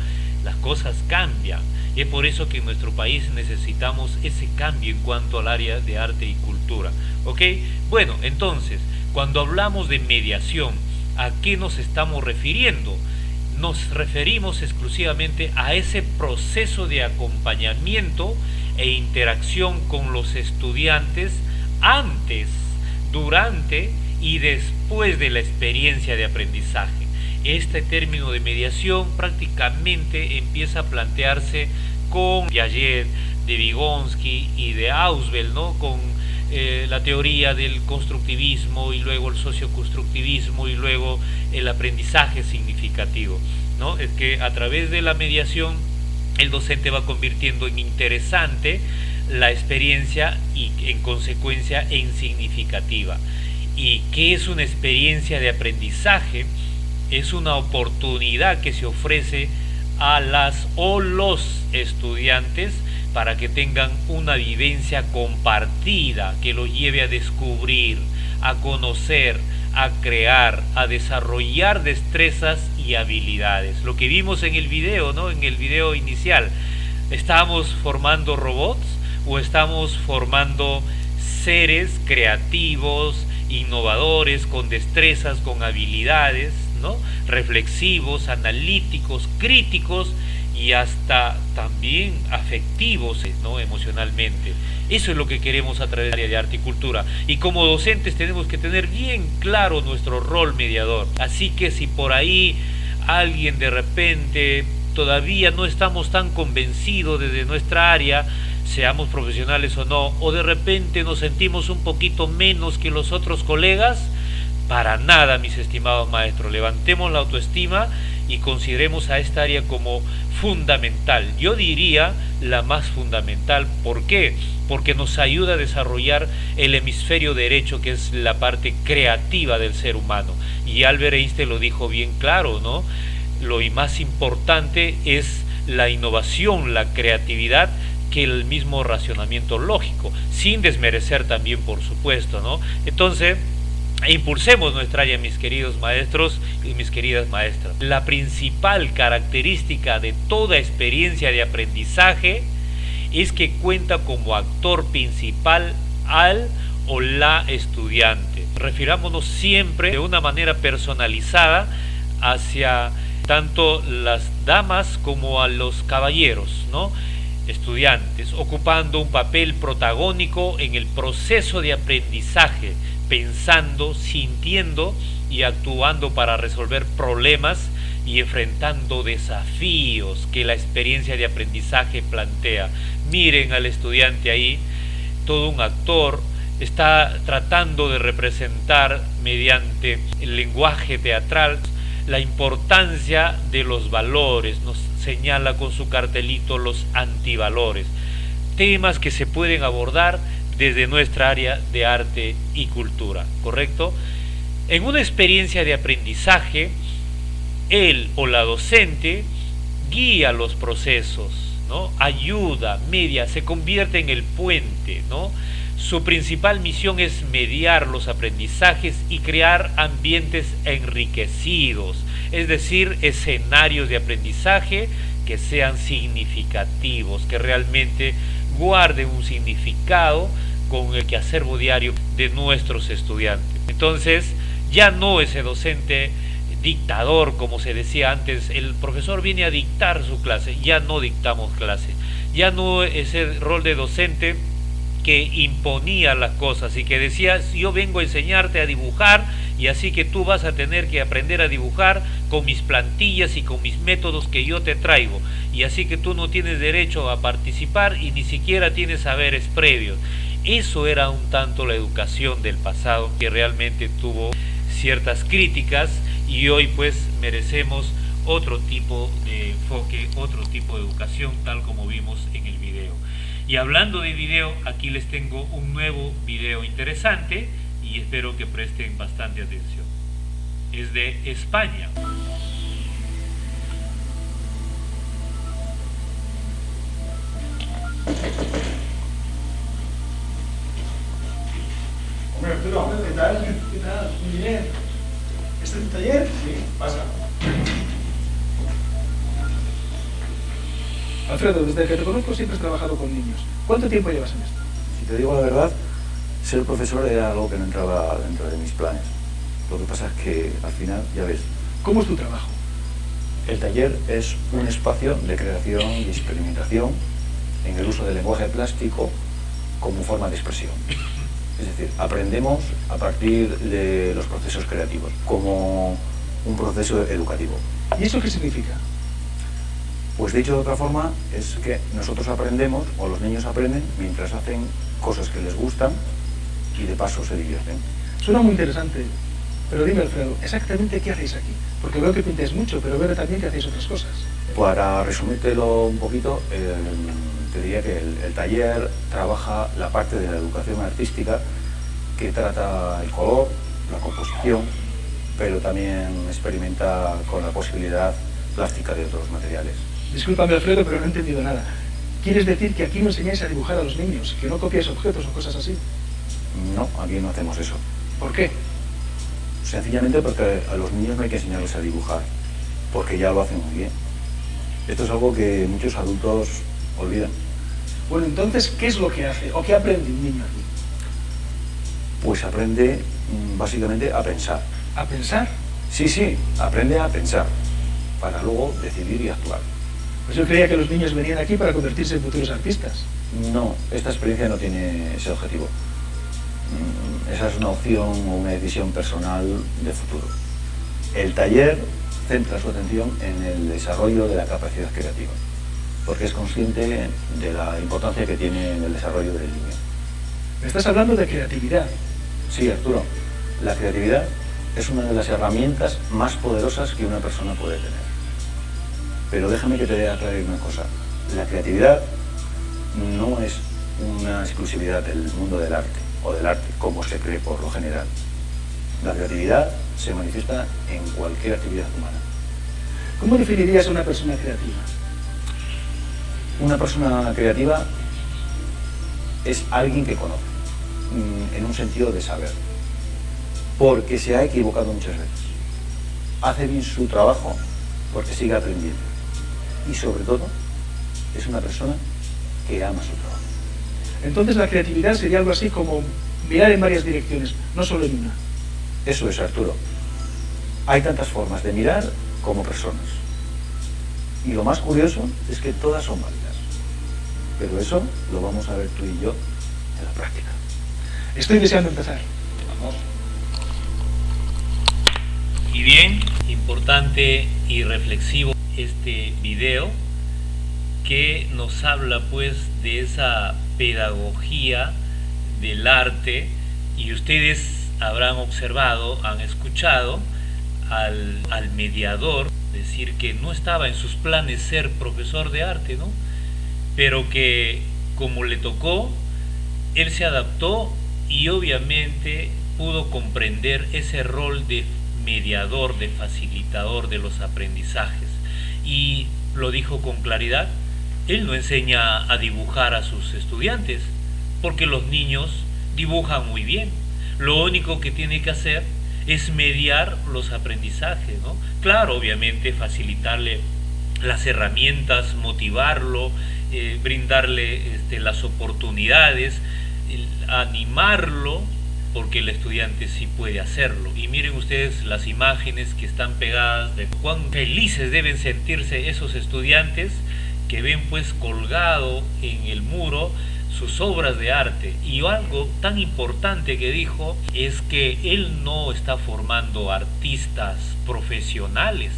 Speaker 3: las cosas cambian. Y es por eso que en nuestro país necesitamos ese cambio en cuanto al área de arte y cultura. ¿Ok? Bueno, entonces, cuando hablamos de mediación, ¿a qué nos estamos refiriendo? Nos referimos exclusivamente a ese proceso de acompañamiento e interacción con los estudiantes antes, durante y después de la experiencia de aprendizaje. Este término de mediación prácticamente empieza a plantearse con Piaget, de Vygotsky y de Ausubel, ¿no? Con la teoría del constructivismo y luego el socioconstructivismo y luego el aprendizaje significativo, ¿no? Es que a través de la mediación el docente va convirtiendo en interesante la experiencia y en consecuencia en significativa. ¿Y qué es una experiencia de aprendizaje? Es una oportunidad que se ofrece a las o los estudiantes para que tengan una vivencia compartida que los lleve a descubrir, a conocer, a crear, a desarrollar destrezas y habilidades. Lo que vimos en el video, ¿no? En el video inicial, ¿estamos formando robots o estamos formando seres creativos, innovadores, con destrezas, con habilidades, ¿no? Reflexivos, analíticos, críticos y hasta también afectivos, ¿no? Emocionalmente? Eso es lo que queremos a través del área de arte y cultura, y como docentes tenemos que tener bien claro nuestro rol mediador. Así que si por ahí alguien de repente todavía no estamos tan convencidos desde nuestra área, seamos profesionales o no, o de repente nos sentimos un poquito menos que los otros colegas, para nada, mis estimados maestros, levantemos la autoestima y consideremos a esta área como fundamental. Yo diría la más fundamental. ¿Por qué? Porque nos ayuda a desarrollar el hemisferio derecho, que es la parte creativa del ser humano. Y Albert Einstein lo dijo bien claro, ¿no? Lo más importante es la innovación, la creatividad, que el mismo racionamiento lógico, sin desmerecer también, por supuesto, ¿no? Entonces, impulsemos nuestra área, mis queridos maestros y mis queridas maestras. La principal característica de toda experiencia de aprendizaje es que cuenta como actor principal al o la estudiante. Refirámonos siempre de una manera personalizada hacia tanto las damas como a los caballeros, ¿no? Estudiantes, ocupando un papel protagónico en el proceso de aprendizaje, pensando, sintiendo y actuando para resolver problemas y enfrentando desafíos que la experiencia de aprendizaje plantea. Miren al estudiante ahí, todo un actor, está tratando de representar mediante el lenguaje teatral la importancia de los valores, nos señala con su cartelito los antivalores, temas que se pueden abordar desde nuestra área de arte y cultura, ¿correcto? En una experiencia de aprendizaje, él o la docente guía los procesos, ¿no? Ayuda, media, se convierte en el puente, ¿no? Su principal misión es mediar los aprendizajes y crear ambientes enriquecidos, es decir, escenarios de aprendizaje que sean significativos, que realmente guarden un significado con el quehacervo diario de nuestros estudiantes. Entonces, ya no ese docente dictador, como se decía antes, el profesor viene a dictar su clase, ya no dictamos clase, ya no ese rol de docente que imponía las cosas y que decía, yo vengo a enseñarte a dibujar y así que tú vas a tener que aprender a dibujar con mis plantillas y con mis métodos que yo te traigo, y así que tú no tienes derecho a participar y ni siquiera tienes saberes previos. Eso era un tanto la educación del pasado, que realmente tuvo ciertas críticas, y hoy pues merecemos otro tipo de enfoque, otro tipo de educación, tal como vimos en el video. Y hablando de video, aquí les tengo un nuevo video interesante y espero que presten bastante atención. Es de España.
Speaker 8: Hombre, Arturo, ¿qué tal? ¿Qué tal? Muy bien. ¿Este es tu taller? Sí, pasa. Alfredo, desde que te conozco siempre has trabajado con niños. ¿Cuánto tiempo llevas en esto?
Speaker 9: Si te digo la verdad, ser profesor era algo que no entraba dentro de mis planes. Lo que pasa es que al final, ya ves.
Speaker 8: ¿Cómo es tu trabajo?
Speaker 9: El taller es un espacio de creación y experimentación en el uso del lenguaje plástico como forma de expresión. Es decir, aprendemos a partir de los procesos creativos, como un proceso educativo.
Speaker 8: ¿Y eso qué significa?
Speaker 9: Pues dicho de otra forma, es que nosotros aprendemos, o los niños aprenden, mientras hacen cosas que les gustan y de paso se divierten.
Speaker 8: Suena muy interesante, pero dime, Alfredo, ¿exactamente qué hacéis aquí? Porque veo que pintáis mucho, pero veo también que hacéis otras cosas.
Speaker 9: Para resumírtelo un poquito, te diría que el taller trabaja la parte de la educación artística que trata el color, la composición, pero también experimenta con la posibilidad plástica de otros materiales.
Speaker 8: Discúlpame, Alfredo, pero no he entendido nada. ¿Quieres decir que aquí no enseñáis a dibujar a los niños, que no copiáis objetos o cosas así?
Speaker 9: No, aquí no hacemos eso.
Speaker 8: ¿Por qué?
Speaker 9: Sencillamente porque a los niños no hay que enseñarles a dibujar, porque ya lo hacen muy bien. Esto es algo que muchos adultos olvidan.
Speaker 8: Bueno, entonces, ¿qué es lo que hace o qué aprende un niño aquí?
Speaker 9: Pues aprende básicamente a pensar.
Speaker 8: ¿A pensar?
Speaker 9: Sí, aprende a pensar, para luego decidir y actuar.
Speaker 8: Pues yo creía que los niños venían aquí para convertirse en futuros artistas.
Speaker 9: No, esta experiencia no tiene ese objetivo. Esa es una opción o una decisión personal de futuro. El taller centra su atención en el desarrollo de la capacidad creativa, porque es consciente de la importancia que tiene en el desarrollo del niño.
Speaker 8: Me estás hablando de creatividad.
Speaker 9: Sí, Arturo. La creatividad es una de las herramientas más poderosas que una persona puede tener. Pero déjame que te aclare una cosa. La creatividad no es una exclusividad del mundo del arte, o del arte, como se cree por lo general. La creatividad se manifiesta en cualquier actividad humana.
Speaker 8: ¿Cómo definirías a una persona creativa?
Speaker 9: Una persona creativa es alguien que conoce, en un sentido de saber, porque se ha equivocado muchas veces. Hace bien su trabajo porque sigue aprendiendo. Y sobre todo, es una persona que ama su trabajo.
Speaker 8: Entonces la creatividad sería algo así como mirar en varias direcciones, no solo en una.
Speaker 9: Eso es, Arturo. Hay tantas formas de mirar como personas. Y lo más curioso es que todas son válidas. Pero eso lo vamos a ver tú y yo en la práctica.
Speaker 8: Estoy deseando empezar.
Speaker 9: Vamos.
Speaker 3: Y bien, importante y reflexivo este video que nos habla pues de esa pedagogía del arte, y ustedes habrán observado, han escuchado al mediador, decir que no estaba en sus planes ser profesor de arte, ¿no? Pero que como le tocó, él se adaptó y obviamente pudo comprender ese rol de mediador, de facilitador de los aprendizajes. Y lo dijo con claridad, él no enseña a dibujar a sus estudiantes, porque los niños dibujan muy bien. Lo único que tiene que hacer es mediar los aprendizajes, ¿no? Claro, obviamente facilitarle las herramientas, motivarlo, brindarle las oportunidades, animarlo, porque el estudiante sí puede hacerlo. Y miren ustedes las imágenes que están pegadas de cuán felices deben sentirse esos estudiantes que ven pues colgado en el muro sus obras de arte. Y algo tan importante que dijo es que él no está formando artistas profesionales.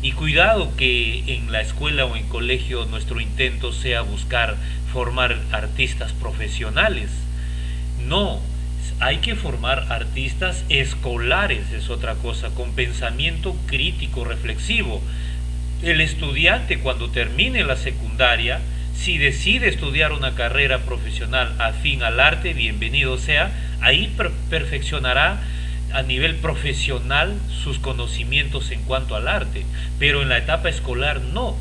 Speaker 3: Y cuidado que en la escuela o en colegio nuestro intento sea buscar formar artistas profesionales. No, hay que formar artistas escolares, es otra cosa, con pensamiento crítico, reflexivo. El estudiante cuando termine la secundaria, si decide estudiar una carrera profesional afín al arte, bienvenido sea, ahí perfeccionará a nivel profesional sus conocimientos en cuanto al arte, pero en la etapa escolar no.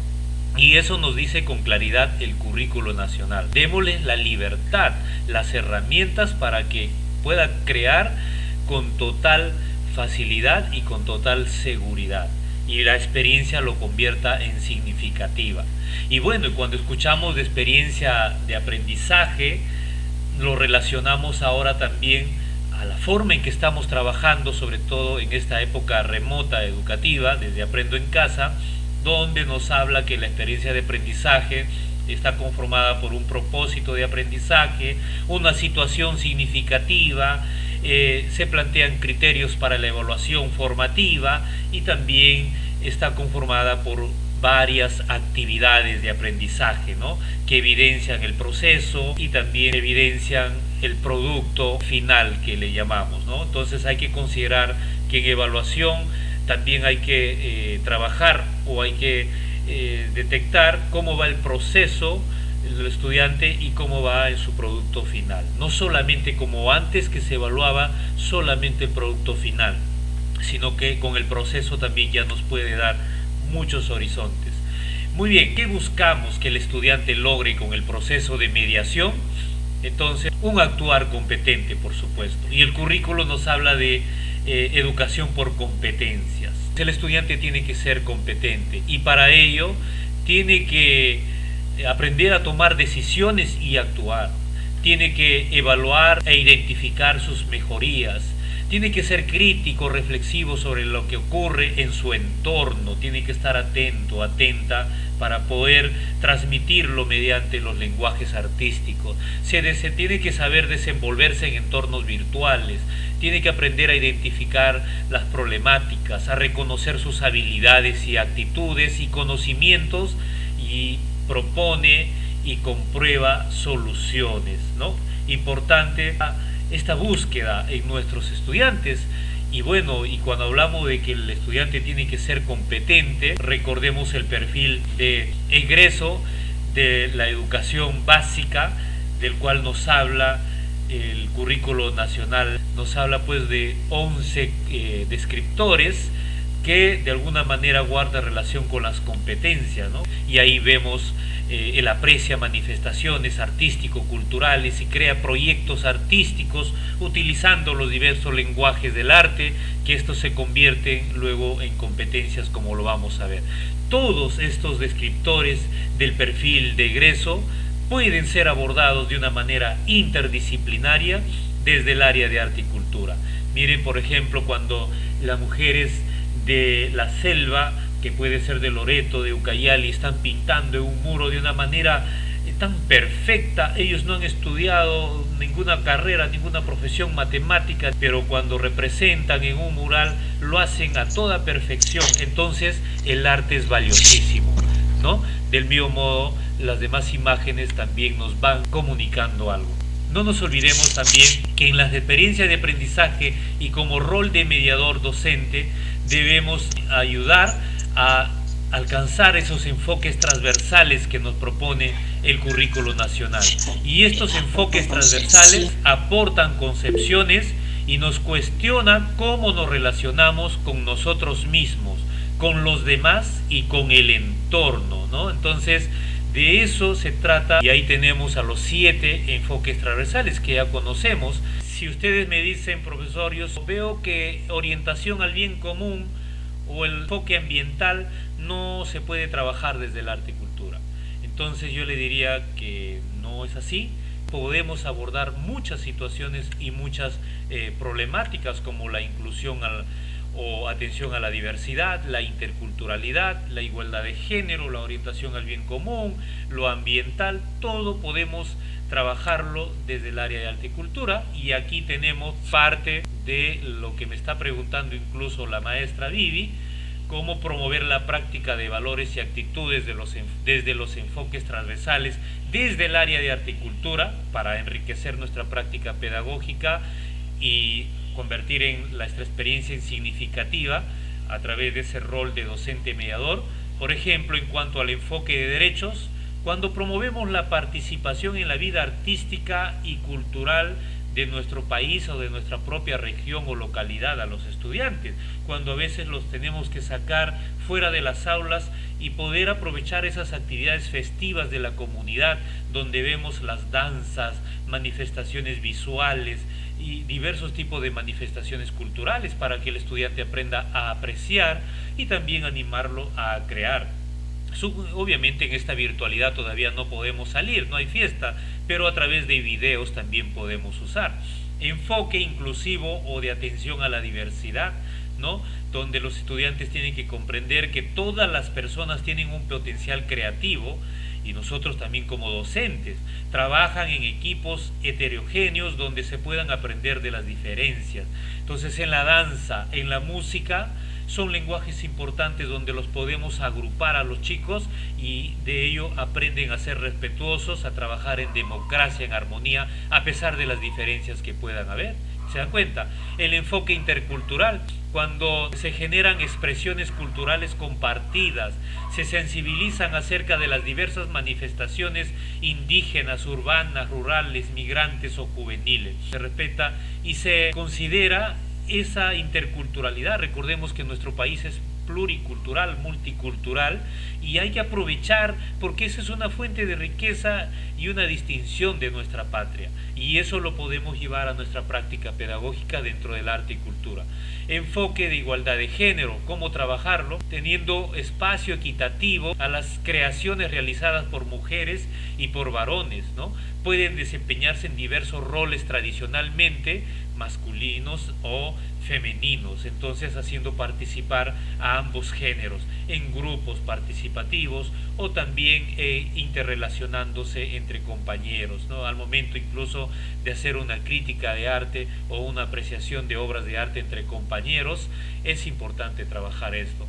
Speaker 3: Y eso nos dice con claridad el currículo nacional. Démosles la libertad, las herramientas para que pueda crear con total facilidad y con total seguridad, y la experiencia lo convierta en significativa. Y bueno, cuando escuchamos de experiencia de aprendizaje, lo relacionamos ahora también a la forma en que estamos trabajando, sobre todo en esta época remota educativa, desde Aprendo en Casa, donde nos habla que la experiencia de aprendizaje está conformada por un propósito de aprendizaje, una situación significativa, se plantean criterios para la evaluación formativa y también está conformada por varias actividades de aprendizaje, ¿no?, que evidencian el proceso y también evidencian el producto final que le llamamos, ¿no? Entonces hay que considerar que en evaluación también hay que trabajar o hay que detectar cómo va el proceso del estudiante y cómo va en su producto final. No solamente como antes, que se evaluaba solamente el producto final, sino que con el proceso también ya nos puede dar muchos horizontes. Muy bien, ¿qué buscamos que el estudiante logre con el proceso de mediación? Entonces, un actuar competente, por supuesto. Y el currículo nos habla de educación por competencias. El estudiante tiene que ser competente y para ello tiene que aprender a tomar decisiones y actuar. Tiene que evaluar e identificar sus mejorías. Tiene que ser crítico, reflexivo sobre lo que ocurre en su entorno. Tiene que estar atento, atenta para poder transmitirlo mediante los lenguajes artísticos. Se tiene que saber desenvolverse en entornos virtuales. Tiene que aprender a identificar las problemáticas, a reconocer sus habilidades y actitudes y conocimientos, y propone y comprueba soluciones, ¿no? Importante esta búsqueda en nuestros estudiantes. Y bueno, y cuando hablamos de que el estudiante tiene que ser competente, recordemos el perfil de egreso de la educación básica, del cual nos habla el currículo nacional. Nos habla pues de 11 descriptores que de alguna manera guarda relación con las competencias, ¿no? Y ahí vemos él aprecia manifestaciones artístico-culturales y crea proyectos artísticos utilizando los diversos lenguajes del arte, que estos se convierten luego en competencias, como lo vamos a ver. Todos estos descriptores del perfil de egreso pueden ser abordados de una manera interdisciplinaria desde el área de arte y cultura. Miren, por ejemplo, cuando las mujeres de la selva, que puede ser de Loreto, de Ucayali, están pintando en un muro de una manera tan perfecta. Ellos no han estudiado ninguna carrera, ninguna profesión matemática, pero cuando representan en un mural lo hacen a toda perfección. Entonces el arte es valiosísimo, ¿no? Del mismo modo, las demás imágenes también nos van comunicando algo. No nos olvidemos también que en las experiencias de aprendizaje y como rol de mediador docente debemos ayudar a alcanzar esos enfoques transversales que nos propone el currículo nacional. Y estos enfoques transversales aportan concepciones y nos cuestionan cómo nos relacionamos con nosotros mismos, con los demás y con el entorno, ¿no? Entonces, de eso se trata, y ahí tenemos a los 7 enfoques transversales que ya conocemos. Si ustedes me dicen, profesor, yo veo que orientación al bien común o el enfoque ambiental no se puede trabajar desde el arte y cultura. Entonces yo le diría que no es así. Podemos abordar muchas situaciones y muchas problemáticas como la inclusión o atención a la diversidad, la interculturalidad, la igualdad de género, la orientación al bien común, lo ambiental, todo podemos trabajarlo desde el área de arte y cultura, y aquí tenemos parte de lo que me está preguntando incluso la maestra Vivi, cómo promover la práctica de valores y actitudes desde los enfoques transversales, desde el área de arte y cultura, para enriquecer nuestra práctica pedagógica y convertir en nuestra experiencia en significativa a través de ese rol de docente mediador. Por ejemplo, en cuanto al enfoque de derechos, cuando promovemos la participación en la vida artística y cultural de nuestro país o de nuestra propia región o localidad a los estudiantes, cuando a veces los tenemos que sacar fuera de las aulas y poder aprovechar esas actividades festivas de la comunidad, donde vemos las danzas, manifestaciones visuales y diversos tipos de manifestaciones culturales para que el estudiante aprenda a apreciar y también animarlo a crear. Obviamente en esta virtualidad todavía no podemos salir, no hay fiesta, pero a través de videos también podemos usar. Enfoque inclusivo o de atención a la diversidad, ¿no? Donde los estudiantes tienen que comprender que todas las personas tienen un potencial creativo, y nosotros también como docentes trabajan en equipos heterogéneos donde se puedan aprender de las diferencias. Entonces, en la danza, en la música, son lenguajes importantes donde los podemos agrupar a los chicos y de ello aprenden a ser respetuosos, a trabajar en democracia, en armonía, a pesar de las diferencias que puedan haber. ¿Se dan cuenta? El enfoque intercultural, cuando se generan expresiones culturales compartidas, se sensibilizan acerca de las diversas manifestaciones indígenas, urbanas, rurales, migrantes o juveniles. Se respeta y se considera esa interculturalidad. Recordemos que nuestro país es pluricultural, multicultural, y hay que aprovechar porque esa es una fuente de riqueza y una distinción de nuestra patria, y eso lo podemos llevar a nuestra práctica pedagógica dentro del arte y cultura. Enfoque de igualdad de género, cómo trabajarlo, teniendo espacio equitativo a las creaciones realizadas por mujeres y por varones, ¿no? Pueden desempeñarse en diversos roles tradicionalmente masculinos o femeninos, entonces haciendo participar a ambos géneros en grupos participativos o también interrelacionándose entre compañeros, ¿no? Al momento incluso de hacer una crítica de arte o una apreciación de obras de arte entre compañeros, es importante trabajar esto.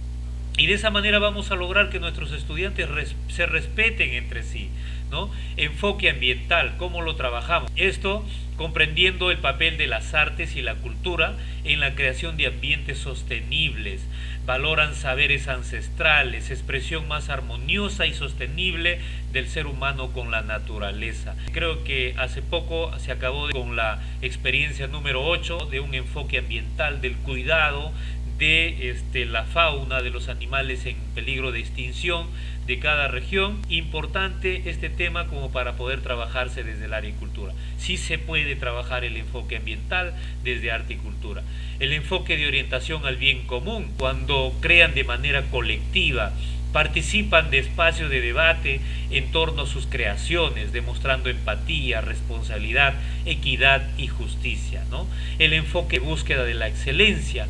Speaker 3: Y de esa manera vamos a lograr que nuestros estudiantes se respeten entre sí, ¿no? Enfoque ambiental, ¿cómo lo trabajamos? Esto comprendiendo el papel de las artes y la cultura en la creación de ambientes sostenibles, valoran saberes ancestrales, expresión más armoniosa y sostenible del ser humano con la naturaleza. Creo que hace poco se acabó con la experiencia número 8 de un enfoque ambiental, del cuidado de la fauna, de los animales en peligro de extinción de cada región. Importante este tema como para poder trabajarse desde el área y cultura. Sí se puede trabajar el enfoque ambiental desde arte y cultura. El enfoque de orientación al bien común, cuando crean de manera colectiva, participan de espacios de debate en torno a sus creaciones, demostrando empatía, responsabilidad, equidad y justicia, ¿no? El enfoque de búsqueda de la excelencia,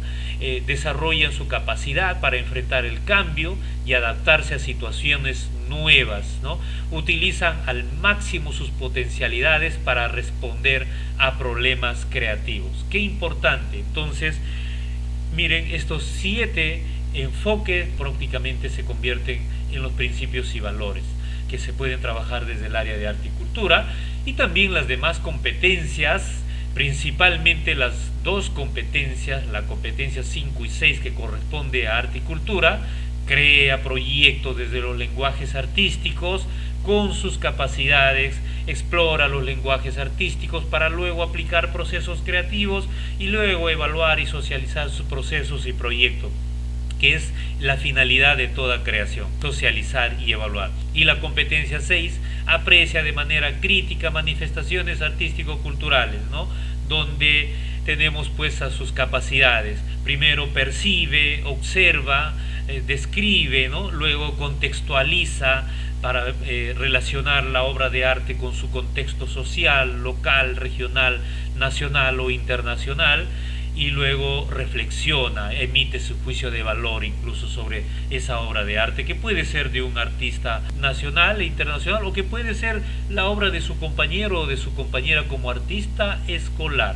Speaker 3: desarrollan su capacidad para enfrentar el cambio y adaptarse a situaciones nuevas, ¿no? Utilizan al máximo sus potencialidades para responder a problemas creativos. Qué importante. Entonces, miren, estos 7 enfoques prácticamente se convierten en los principios y valores que se pueden trabajar desde el área de arte y cultura, y también las demás competencias principalmente las dos competencias, la competencia 5 y 6 que corresponde a arte y cultura, crea proyectos desde los lenguajes artísticos con sus capacidades, explora los lenguajes artísticos para luego aplicar procesos creativos y luego evaluar y socializar sus procesos y proyectos, que es la finalidad de toda creación, socializar y evaluar. Y la competencia 6 aprecia de manera crítica manifestaciones artístico-culturales, ¿no? Donde tenemos pues a sus capacidades. Primero percibe, observa, describe, ¿no? Luego contextualiza para relacionar la obra de arte con su contexto social, local, regional, nacional o internacional, y luego reflexiona, emite su juicio de valor incluso sobre esa obra de arte, que puede ser de un artista nacional e internacional, o que puede ser la obra de su compañero o de su compañera como artista escolar.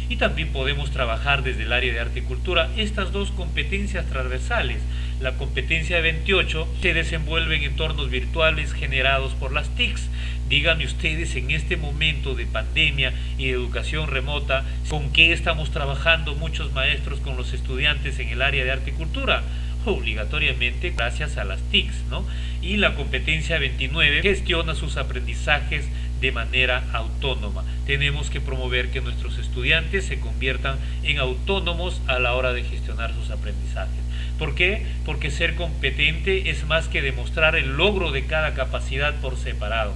Speaker 3: Y también podemos trabajar desde el área de arte y cultura estas dos competencias transversales. La competencia 28 se desenvuelve en entornos virtuales generados por las TICs. Díganme ustedes, en este momento de pandemia y de educación remota, ¿con qué estamos trabajando muchos maestros con los estudiantes en el área de arte y cultura? Obligatoriamente gracias a las TICs, ¿no? Y la competencia 29 gestiona sus aprendizajes de manera autónoma. Tenemos que promover que nuestros estudiantes se conviertan en autónomos a la hora de gestionar sus aprendizajes. ¿Por qué? Porque ser competente es más que demostrar el logro de cada capacidad por separado.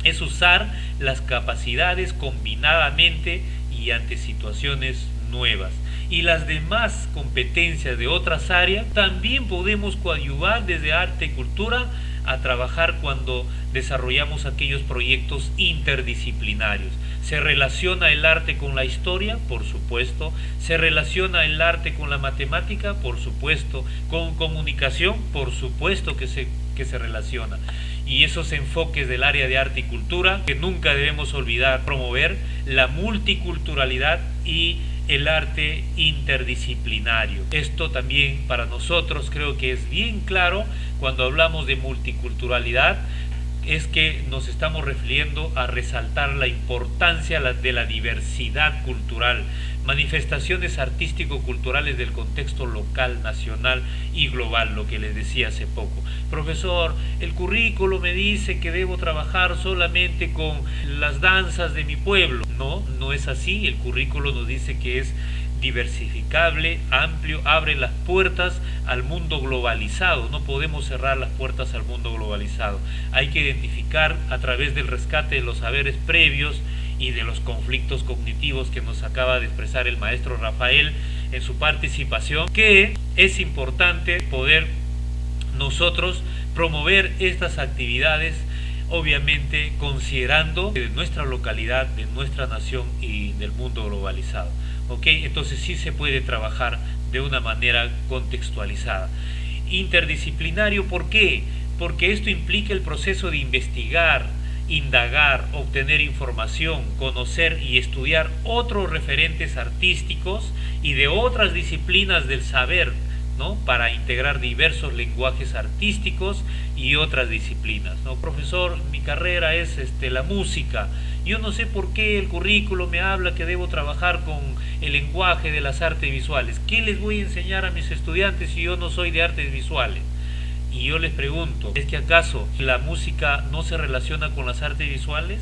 Speaker 3: Es usar las capacidades combinadamente y ante situaciones nuevas. Y las demás competencias de otras áreas también podemos coadyuvar desde arte y cultura a trabajar cuando desarrollamos aquellos proyectos interdisciplinarios. ¿Se relaciona el arte con la historia? Por supuesto. ¿Se relaciona el arte con la matemática? Por supuesto. ¿Con comunicación? Por supuesto que se relaciona. Y esos enfoques del área de arte y cultura que nunca debemos olvidar, promover la multiculturalidad y el arte interdisciplinario. Esto también para nosotros creo que es bien claro cuando hablamos de multiculturalidad, es que nos estamos refiriendo a resaltar la importancia de la diversidad cultural, manifestaciones artístico-culturales del contexto local, nacional y global, lo que les decía hace poco. Profesor, el currículo me dice que debo trabajar solamente con las danzas de mi pueblo. No, no es así. El currículo nos dice que es diversificable, amplio, abre las puertas al mundo globalizado. No podemos cerrar las puertas al mundo globalizado. Hay que identificar a través del rescate de los saberes previos y de los conflictos cognitivos que nos acaba de expresar el maestro Rafael en su participación, que es importante poder nosotros promover estas actividades, obviamente considerando de nuestra localidad, de nuestra nación y del mundo globalizado. ¿Ok? Entonces sí se puede trabajar de una manera contextualizada. Interdisciplinario, ¿por qué? Porque esto implica el proceso de investigar, indagar, obtener información, conocer y estudiar otros referentes artísticos y de otras disciplinas del saber, ¿no? Para integrar diversos lenguajes artísticos y otras disciplinas, ¿no? Profesor, mi carrera es la música. Yo no sé por qué el currículo me habla que debo trabajar con el lenguaje de las artes visuales. ¿Qué les voy a enseñar a mis estudiantes si yo no soy de artes visuales? Y yo les pregunto, ¿es que acaso la música no se relaciona con las artes visuales?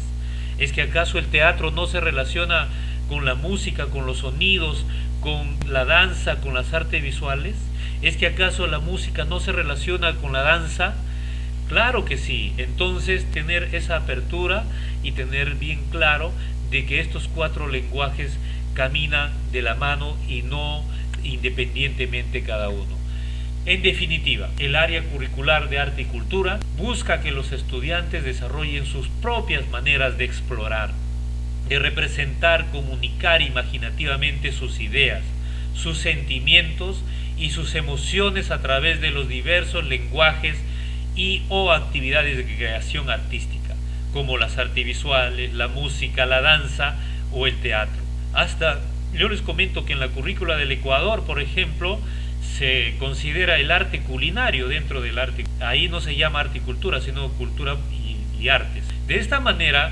Speaker 3: ¿Es que acaso el teatro no se relaciona con la música, con los sonidos, con la danza, con las artes visuales? ¿Es que acaso la música no se relaciona con la danza? Claro que sí. Entonces tener esa apertura y tener bien claro de que estos 4 lenguajes caminan de la mano y no independientemente cada uno. En definitiva, el área curricular de arte y cultura busca que los estudiantes desarrollen sus propias maneras de explorar, de representar, comunicar imaginativamente sus ideas, sus sentimientos y sus emociones a través de los diversos lenguajes y o actividades de creación artística, como las artes visuales, la música, la danza o el teatro. Hasta yo les comento que en la currícula del Ecuador, por ejemplo, se considera el arte culinario dentro del arte. Ahí no se llama arte y cultura, sino cultura y artes. De esta manera,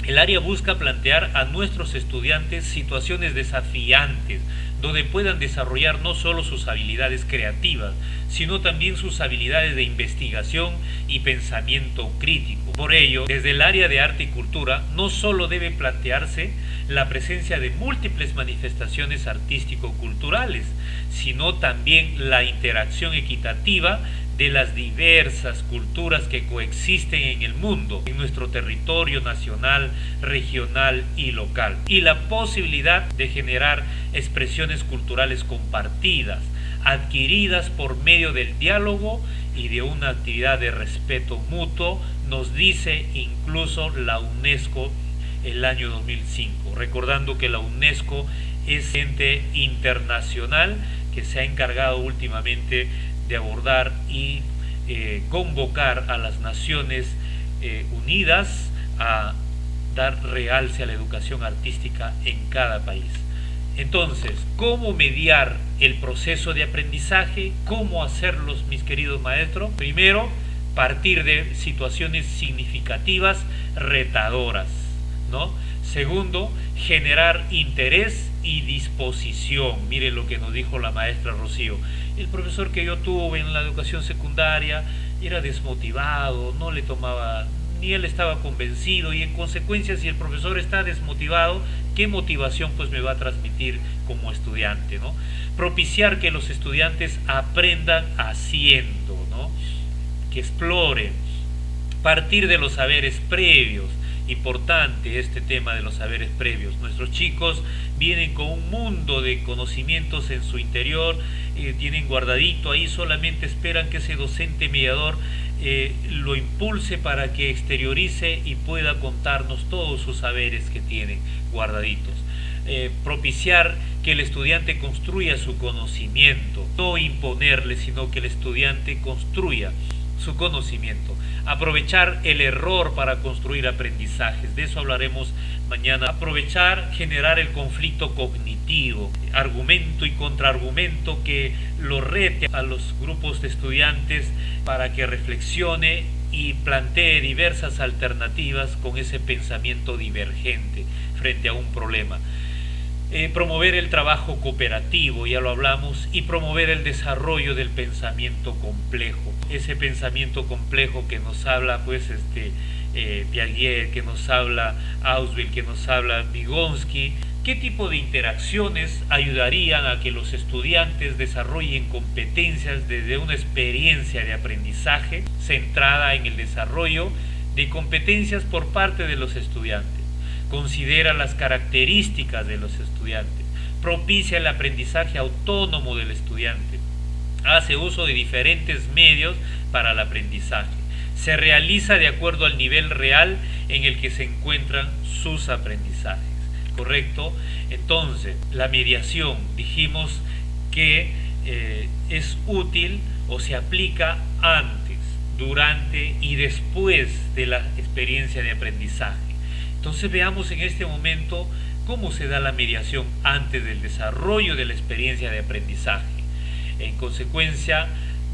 Speaker 3: El área busca plantear a nuestros estudiantes situaciones desafiantes, donde puedan desarrollar no solo sus habilidades creativas, sino también sus habilidades de investigación y pensamiento crítico. Por ello, desde el área de arte y cultura, no solo debe plantearse la presencia de múltiples manifestaciones artístico-culturales, sino también la interacción equitativa de las diversas culturas que coexisten en el mundo, en nuestro territorio nacional, regional y local, y la posibilidad de generar expresiones culturales compartidas, adquiridas por medio del diálogo y de una actividad de respeto mutuo, nos dice incluso la UNESCO el año 2005, recordando que la UNESCO es ente internacional que se ha encargado últimamente de abordar y convocar a las Naciones Unidas a dar realce a la educación artística en cada país. Entonces, ¿cómo mediar el proceso de aprendizaje? ¿Cómo hacerlos, mis queridos maestros? Primero, partir de situaciones significativas, retadoras, ¿no? Segundo, generar interés y disposición. Mire lo que nos dijo la maestra Rocío. El profesor que yo tuve en la educación secundaria era desmotivado, no le tomaba, ni él estaba convencido, y en consecuencia, si el profesor está desmotivado, ¿qué motivación pues me va a transmitir como estudiante, ¿no? Propiciar que los estudiantes aprendan haciendo, ¿no? Que exploren, partir de los saberes previos. Importante este tema de los saberes previos. Nuestros chicos vienen con un mundo de conocimientos en su interior, tienen guardadito ahí, solamente esperan que ese docente mediador lo impulse para que exteriorice y pueda contarnos todos sus saberes que tienen guardaditos. Propiciar que el estudiante construya su conocimiento, no imponerle, sino que el estudiante construya su conocimiento. Aprovechar el error para construir aprendizajes, de eso hablaremos mañana. Aprovechar, generar el conflicto cognitivo, argumento y contraargumento que lo rete a los grupos de estudiantes para que reflexione y plantee diversas alternativas con ese pensamiento divergente frente a un problema. Promover el trabajo cooperativo, ya lo hablamos, y promover el desarrollo del pensamiento complejo, ese pensamiento complejo que nos habla pues Piaget, que nos habla Ausubel, que nos habla Vygotsky. ¿Qué tipo de interacciones ayudarían a que los estudiantes desarrollen competencias desde una experiencia de aprendizaje centrada en el desarrollo de competencias por parte de los estudiantes? Considera las características de los estudiantes, propicia el aprendizaje autónomo del estudiante, hace uso de diferentes medios para el aprendizaje, se realiza de acuerdo al nivel real en el que se encuentran sus aprendizajes, ¿correcto? Entonces, la mediación, dijimos que es útil o se aplica antes, durante y después de la experiencia de aprendizaje. Entonces veamos en este momento cómo se da la mediación antes del desarrollo de la experiencia de aprendizaje. En consecuencia,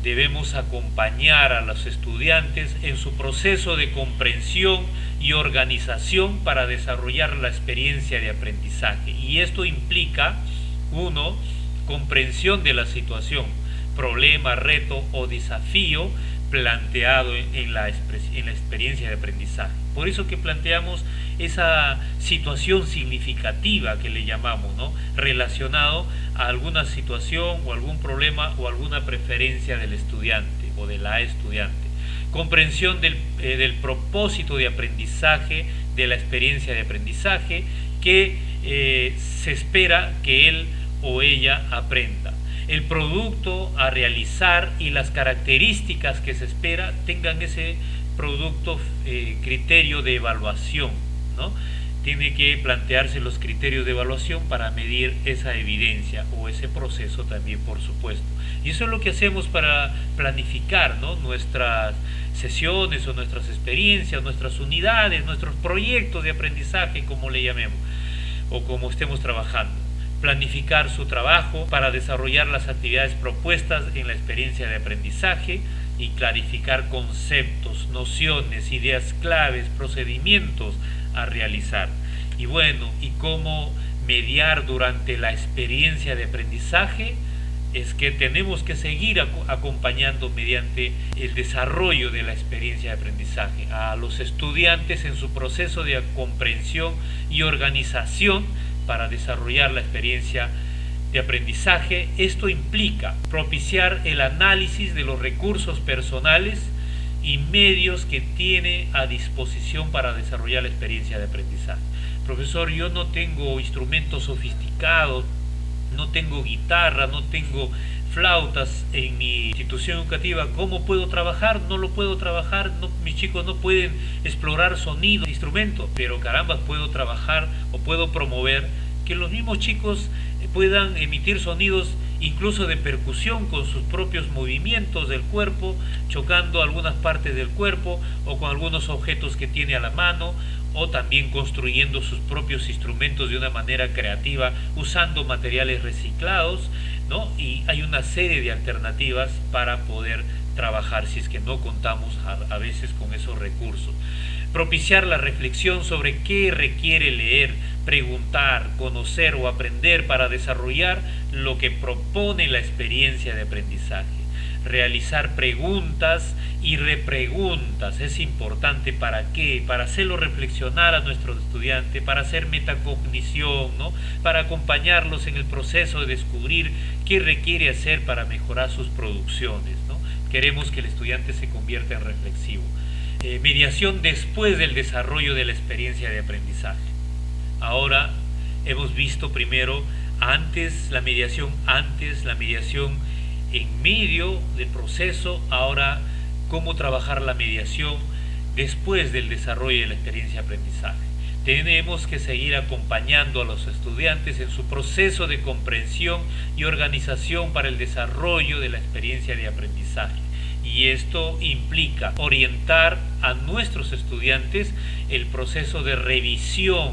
Speaker 3: debemos acompañar a los estudiantes en su proceso de comprensión y organización para desarrollar la experiencia de aprendizaje. Y esto implica, 1, comprensión de la situación, problema, reto o desafío planteado en la experiencia de aprendizaje. Por eso que planteamos esa situación significativa que le llamamos, ¿no? Relacionado a alguna situación o algún problema o alguna preferencia del estudiante o de la estudiante. Comprensión del propósito de aprendizaje, de la experiencia de aprendizaje que se espera que él o ella aprenda. El producto a realizar y las características que se espera tengan ese producto criterio de evaluación, ¿no? Tiene que plantearse los criterios de evaluación para medir esa evidencia o ese proceso también, por supuesto. Y eso es lo que hacemos para planificar, ¿no? Nuestras sesiones o nuestras experiencias, nuestras unidades, nuestros proyectos de aprendizaje, como le llamemos, o como estemos trabajando. Planificar su trabajo para desarrollar las actividades propuestas en la experiencia de aprendizaje, y clarificar conceptos, nociones, ideas claves, procedimientos a realizar. Y bueno, y cómo mediar durante la experiencia de aprendizaje, es que tenemos que seguir acompañando mediante el desarrollo de la experiencia de aprendizaje a los estudiantes en su proceso de comprensión y organización para desarrollar la experiencia de aprendizaje. Esto implica propiciar el análisis de los recursos personales y medios que tiene a disposición para desarrollar la experiencia de aprendizaje. Profesor, yo no tengo instrumentos sofisticados, no tengo guitarra, no tengo flautas en mi institución educativa. ¿Cómo puedo trabajar? No lo puedo trabajar, no, mis chicos no pueden explorar sonidos, instrumentos, pero caramba, puedo trabajar o puedo promover que los mismos chicos puedan emitir sonidos incluso de percusión con sus propios movimientos del cuerpo, chocando algunas partes del cuerpo o con algunos objetos que tiene a la mano, o también construyendo sus propios instrumentos de una manera creativa usando materiales reciclados, ¿no? Y hay una serie de alternativas para poder trabajar si es que no contamos a veces con esos recursos. Propiciar la reflexión sobre qué requiere leer, preguntar, conocer o aprender para desarrollar lo que propone la experiencia de aprendizaje. Realizar preguntas y repreguntas es importante. ¿Para qué? Para hacerlo reflexionar a nuestros estudiantes, para hacer metacognición, ¿no? Para acompañarlos en el proceso de descubrir qué requiere hacer para mejorar sus producciones, ¿no? Queremos que el estudiante se convierta en reflexivo. Mediación después del desarrollo de la experiencia de aprendizaje. Ahora hemos visto primero la mediación en medio del proceso, ahora cómo trabajar la mediación después del desarrollo de la experiencia de aprendizaje. Tenemos que seguir acompañando a los estudiantes en su proceso de comprensión y organización para el desarrollo de la experiencia de aprendizaje. Y esto implica orientar a nuestros estudiantes el proceso de revisión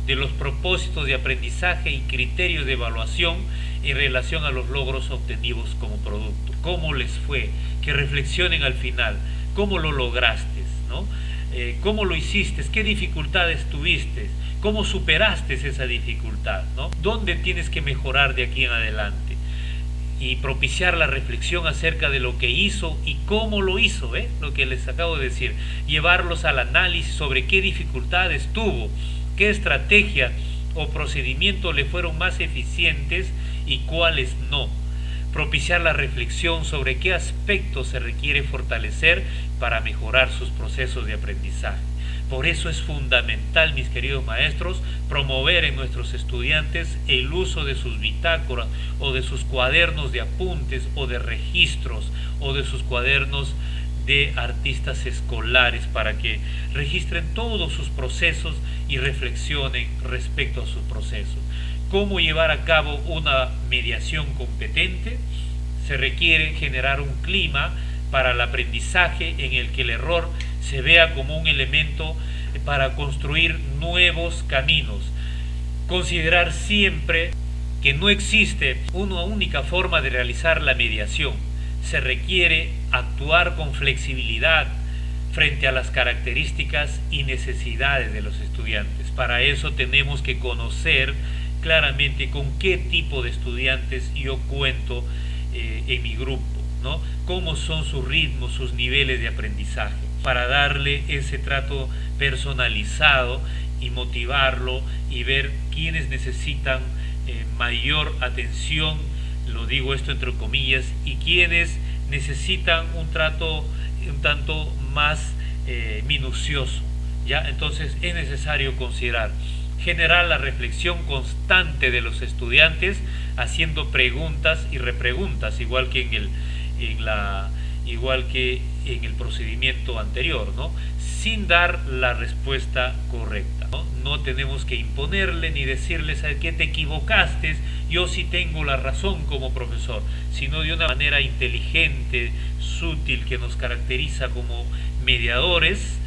Speaker 3: de los propósitos de aprendizaje y criterios de evaluación en relación a los logros obtenidos como producto. ¿Cómo les fue? Que reflexionen al final. ¿Cómo lo lograste? ¿No? ¿Cómo lo hiciste? ¿Qué dificultades tuviste? ¿Cómo superaste esa dificultad? ¿No? ¿Dónde tienes que mejorar de aquí en adelante? Y propiciar la reflexión acerca de lo que hizo y cómo lo hizo, lo que les acabo de decir. Llevarlos al análisis sobre qué dificultades tuvo, qué estrategia o procedimiento le fueron más eficientes y cuáles no. Propiciar la reflexión sobre qué aspectos se requiere fortalecer para mejorar sus procesos de aprendizaje. Por eso es fundamental, mis queridos maestros, promover en nuestros estudiantes el uso de sus bitácoras o de sus cuadernos de apuntes o de registros o de sus cuadernos de artistas escolares para que registren todos sus procesos y reflexionen respecto a sus procesos. ¿Cómo llevar a cabo una mediación competente? Se requiere generar un clima para el aprendizaje en el que el error se vea como un elemento para construir nuevos caminos. Considerar siempre que no existe una única forma de realizar la mediación. Se requiere actuar con flexibilidad frente a las características y necesidades de los estudiantes. Para eso tenemos que conocer claramente con qué tipo de estudiantes yo cuento en mi grupo, ¿no? Cómo son sus ritmos, sus niveles de aprendizaje, para darle ese trato personalizado y motivarlo y ver quiénes necesitan mayor atención, lo digo esto entre comillas, y quienes necesitan un trato un tanto más minucioso, ¿ya? Entonces es necesario generar la reflexión constante de los estudiantes, haciendo preguntas y repreguntas, igual que en el procedimiento anterior, ¿no? Sin dar la respuesta correcta, ¿no? No tenemos que imponerle ni decirles ¿sabes qué? Te equivocaste, yo sí tengo la razón como profesor, sino de una manera inteligente, sutil, que nos caracteriza como mediadores,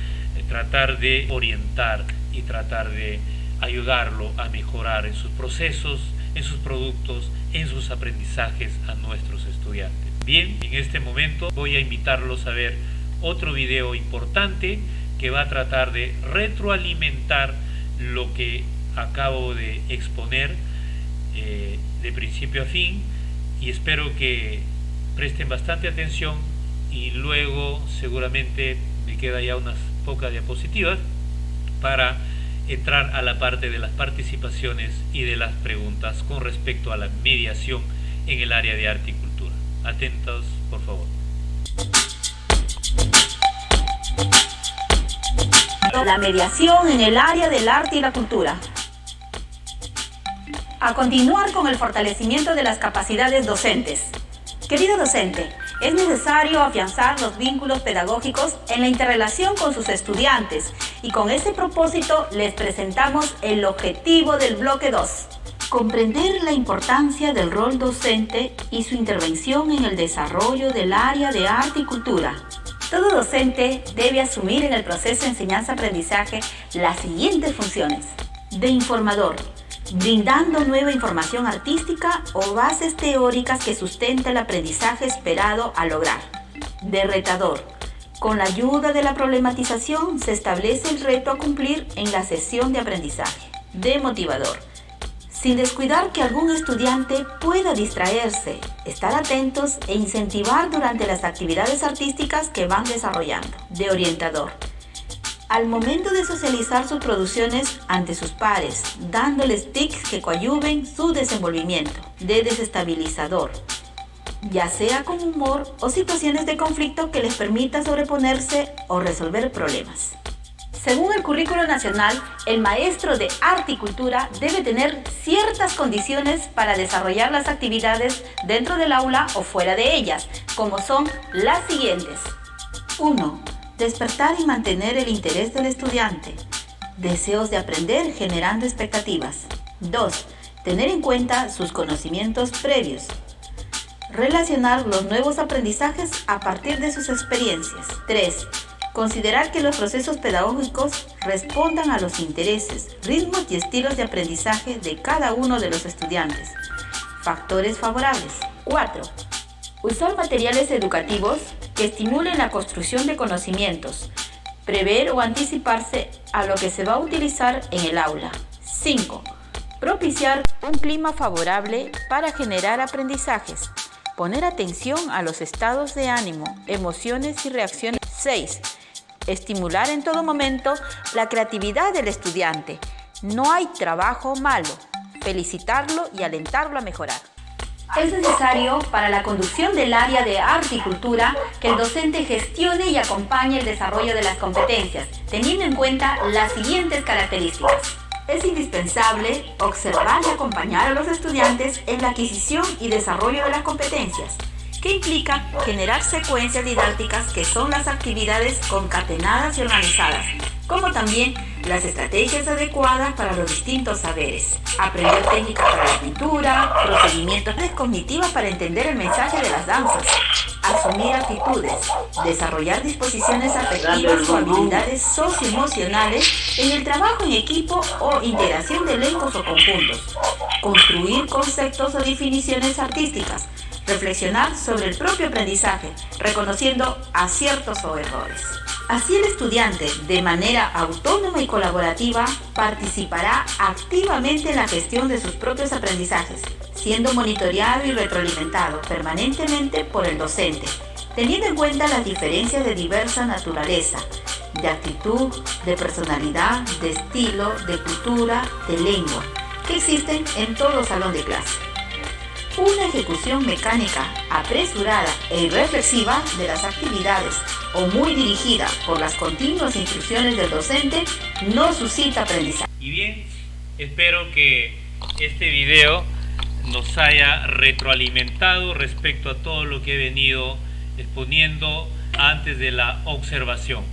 Speaker 3: tratar de orientar y tratar de ayudarlo a mejorar en sus procesos, en sus productos, en sus aprendizajes a nuestros estudiantes. Bien, en este momento voy a invitarlos a ver otro video importante que va a tratar de retroalimentar lo que acabo de exponer de principio a fin, y espero que presten bastante atención, y luego seguramente me queda ya unas pocas diapositivas para entrar a la parte de las participaciones y de las preguntas con respecto a la mediación en el área de arte y cultura. Atentos, por favor.
Speaker 10: La mediación en el área del arte y la cultura. A continuar con el fortalecimiento de las capacidades docentes. Querido docente, es necesario afianzar los vínculos pedagógicos en la interrelación con sus estudiantes, y con ese propósito les presentamos el objetivo del bloque 2. Comprender la importancia del rol docente y su intervención en el desarrollo del área de arte y cultura. Todo docente debe asumir en el proceso de enseñanza-aprendizaje las siguientes funciones: de informador, brindando nueva información artística o bases teóricas que sustenten el aprendizaje esperado a lograr; de retador, con la ayuda de la problematización se establece el reto a cumplir en la sesión de aprendizaje; de motivador, sin descuidar que algún estudiante pueda distraerse, estar atentos e incentivar durante las actividades artísticas que van desarrollando; de orientador, al momento de socializar sus producciones ante sus pares, dándoles tips que coadyuven su desenvolvimiento; de desestabilizador, ya sea con humor o situaciones de conflicto que les permita sobreponerse o resolver problemas. Según el currículo nacional, el maestro de arte y cultura debe tener ciertas condiciones para desarrollar las actividades dentro del aula o fuera de ellas, como son las siguientes. 1. Despertar y mantener el interés del estudiante. Deseos de aprender generando expectativas. 2. Tener en cuenta sus conocimientos previos. Relacionar los nuevos aprendizajes a partir de sus experiencias. 3. Considerar que los procesos pedagógicos respondan a los intereses, ritmos y estilos de aprendizaje de cada uno de los estudiantes. Factores favorables. 4. Usar materiales educativos que estimulen la construcción de conocimientos. Prever o anticiparse a lo que se va a utilizar en el aula. 5. Propiciar un clima favorable para generar aprendizajes. Poner atención a los estados de ánimo, emociones y reacciones. 6. Estimular en todo momento la creatividad del estudiante. No hay trabajo malo. Felicitarlo y alentarlo a mejorar. Es necesario para la conducción del área de arte y cultura que el docente gestione y acompañe el desarrollo de las competencias, teniendo en cuenta las siguientes características. Es indispensable observar y acompañar a los estudiantes en la adquisición y desarrollo de las competencias, que implica generar secuencias didácticas que son las actividades concatenadas y organizadas, como también las estrategias adecuadas para los distintos saberes, aprender técnicas para la pintura, procedimientos cognitivos para entender el mensaje de las danzas, asumir actitudes, desarrollar disposiciones afectivas o habilidades socioemocionales en el trabajo en equipo o integración de elencos o conjuntos, construir conceptos o definiciones artísticas, reflexionar sobre el propio aprendizaje, reconociendo aciertos o errores. Así el estudiante, de manera autónoma y colaborativa, participará activamente en la gestión de sus propios aprendizajes, siendo monitoreado y retroalimentado permanentemente por el docente, teniendo en cuenta las diferencias de diversa naturaleza, de actitud, de personalidad, de estilo, de cultura, de lengua, que existen en todo salón de clase. Una ejecución mecánica, apresurada e irreflexiva de las actividades o muy dirigida por las continuas instrucciones del docente no suscita aprendizaje.
Speaker 3: Y bien, espero que este video nos haya retroalimentado respecto a todo lo que he venido exponiendo antes de la observación.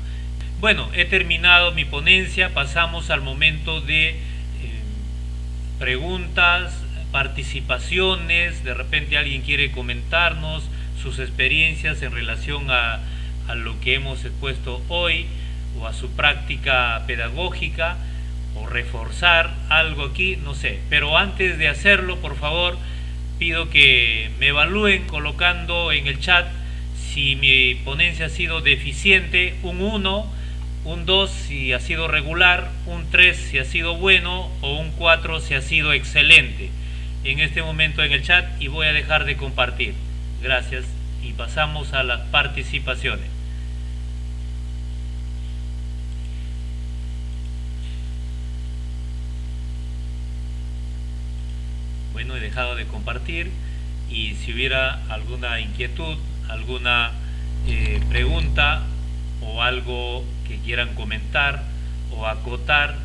Speaker 3: Bueno, he terminado mi ponencia, pasamos al momento de preguntas, participaciones. De repente alguien quiere comentarnos sus experiencias en relación a lo que hemos expuesto hoy, o a su práctica pedagógica, o reforzar algo aquí, no sé. Pero antes de hacerlo, por favor, pido que me evalúen colocando en el chat si mi ponencia ha sido deficiente, un 1, un 2 si ha sido regular, un 3 si ha sido bueno o un 4 si ha sido excelente en este momento en el chat, y voy a dejar de compartir. Gracias, y pasamos a las participaciones. Bueno, he dejado de compartir, y si hubiera alguna inquietud, alguna pregunta o algo que quieran comentar o acotar,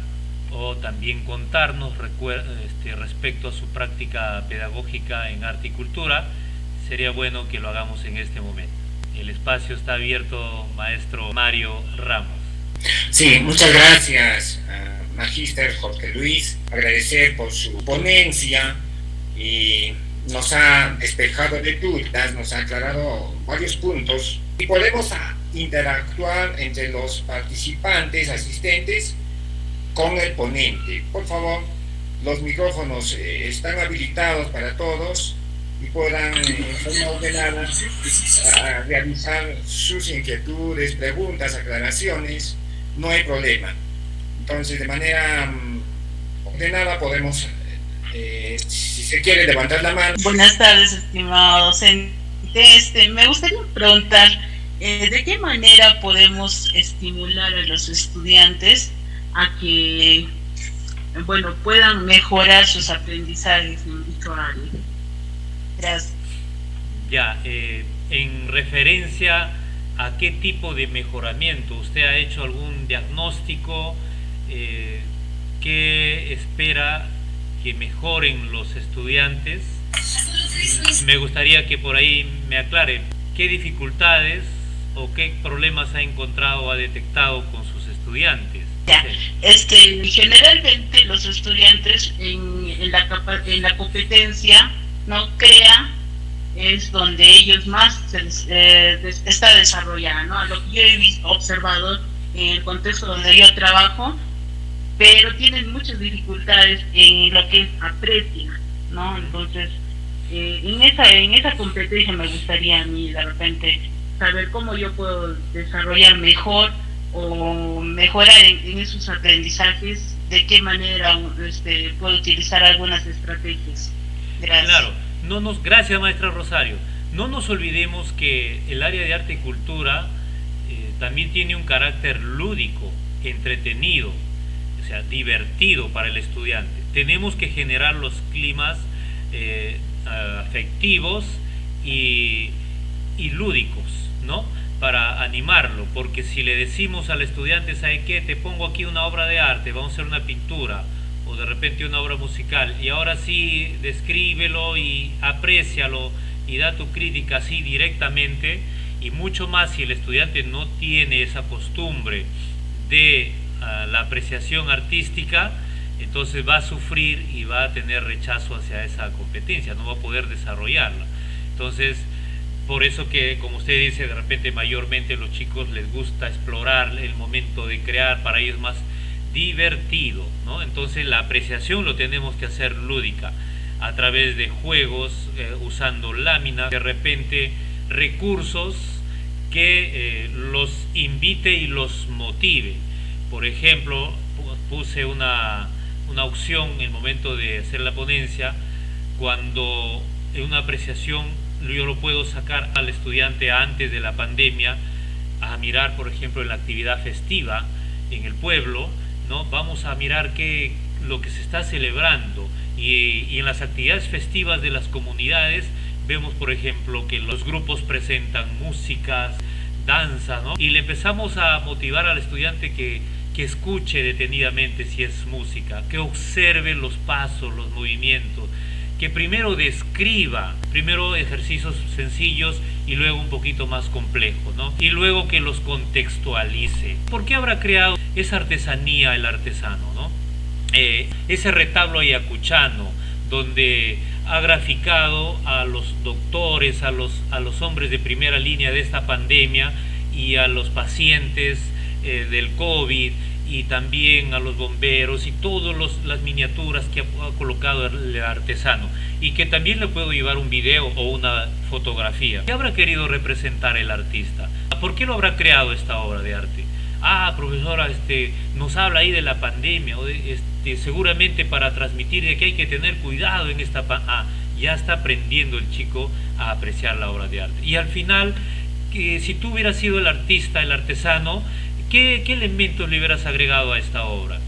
Speaker 3: o también contarnos respecto a su práctica pedagógica en arte y cultura, sería bueno que lo hagamos en este momento. El espacio está abierto, maestro Mario Ramos.
Speaker 1: Sí, muchas gracias, Magíster Jorge Luis. Agradecer por su ponencia, y nos ha despejado de dudas, nos ha aclarado varios puntos, y podemos interactuar entre los participantes, asistentes, con el ponente. Por favor, los micrófonos están habilitados para todos y podrán en forma ordenada realizar sus inquietudes, preguntas, aclaraciones. No hay problema. Entonces, de manera ordenada podemos, si se quiere, levantar la mano.
Speaker 7: Buenas tardes, estimado docente. Me gustaría preguntar, ¿de qué manera podemos estimular a los estudiantes a que, bueno, puedan mejorar sus aprendizajes en dicho área? Gracias.
Speaker 3: Ya, en referencia a qué tipo de mejoramiento, ¿usted ha hecho algún diagnóstico? ¿Qué espera que mejoren los estudiantes? Me gustaría que por ahí me aclare qué dificultades o qué problemas ha encontrado o ha detectado con sus estudiantes.
Speaker 7: Ya, generalmente los estudiantes en la competencia no CREA es donde ellos más está desarrollada, ¿no? A lo que yo he observado en el contexto donde yo trabajo, pero tienen muchas dificultades en lo que es aprecia, ¿no? Entonces, en esa competencia me gustaría a mí de repente saber cómo yo puedo desarrollar mejor o mejorar en esos aprendizajes, de qué manera puedo utilizar algunas estrategias. Gracias.
Speaker 3: Claro, gracias, maestra Rosario. No nos olvidemos que el área de arte y cultura también tiene un carácter lúdico, entretenido, o sea, divertido para el estudiante. Tenemos que generar los climas afectivos y lúdicos, ¿no? Para animarlo, porque si le decimos al estudiante, ¿sabe qué? Te pongo aquí una obra de arte, vamos a hacer una pintura, o de repente una obra musical, y ahora sí descríbelo y aprécialo y da tu crítica así directamente, y mucho más si el estudiante no tiene esa costumbre de la apreciación artística, entonces va a sufrir y va a tener rechazo hacia esa competencia, no va a poder desarrollarla. Entonces, por eso que, como usted dice, de repente mayormente a los chicos les gusta explorar el momento de crear, para ellos más divertido, ¿no? Entonces la apreciación lo tenemos que hacer lúdica, a través de juegos, usando láminas, de repente recursos que los invite y los motive. Por ejemplo, puse una opción en el momento de hacer la ponencia, cuando en una apreciación yo lo puedo sacar al estudiante antes de la pandemia a mirar, por ejemplo, en la actividad festiva en el pueblo, ¿no? Vamos a mirar lo que se está celebrando, y en las actividades festivas de las comunidades vemos, por ejemplo, que los grupos presentan músicas, danza, ¿no? Y le empezamos a motivar al estudiante que escuche detenidamente si es música, que observe los pasos, los movimientos, que primero describa, primero ejercicios sencillos y luego un poquito más complejos, ¿no? Y luego que los contextualice. ¿Por qué habrá creado esa artesanía el artesano, ¿no? Ese retablo ayacuchano, donde ha graficado a los doctores, a los hombres de primera línea de esta pandemia, y a los pacientes del COVID, y también a los bomberos y todas las miniaturas que ha colocado el artesano, y que también le puedo llevar un video o una fotografía. ¿Qué habrá querido representar el artista? ¿Por qué lo habrá creado esta obra de arte? Profesora, nos habla ahí de la pandemia, seguramente para transmitir de que hay que tener cuidado en esta ya está aprendiendo el chico a apreciar la obra de arte. Y al final, que si tú hubieras sido el artista, el artesano, ¿qué elementos le hubieras agregado a esta obra?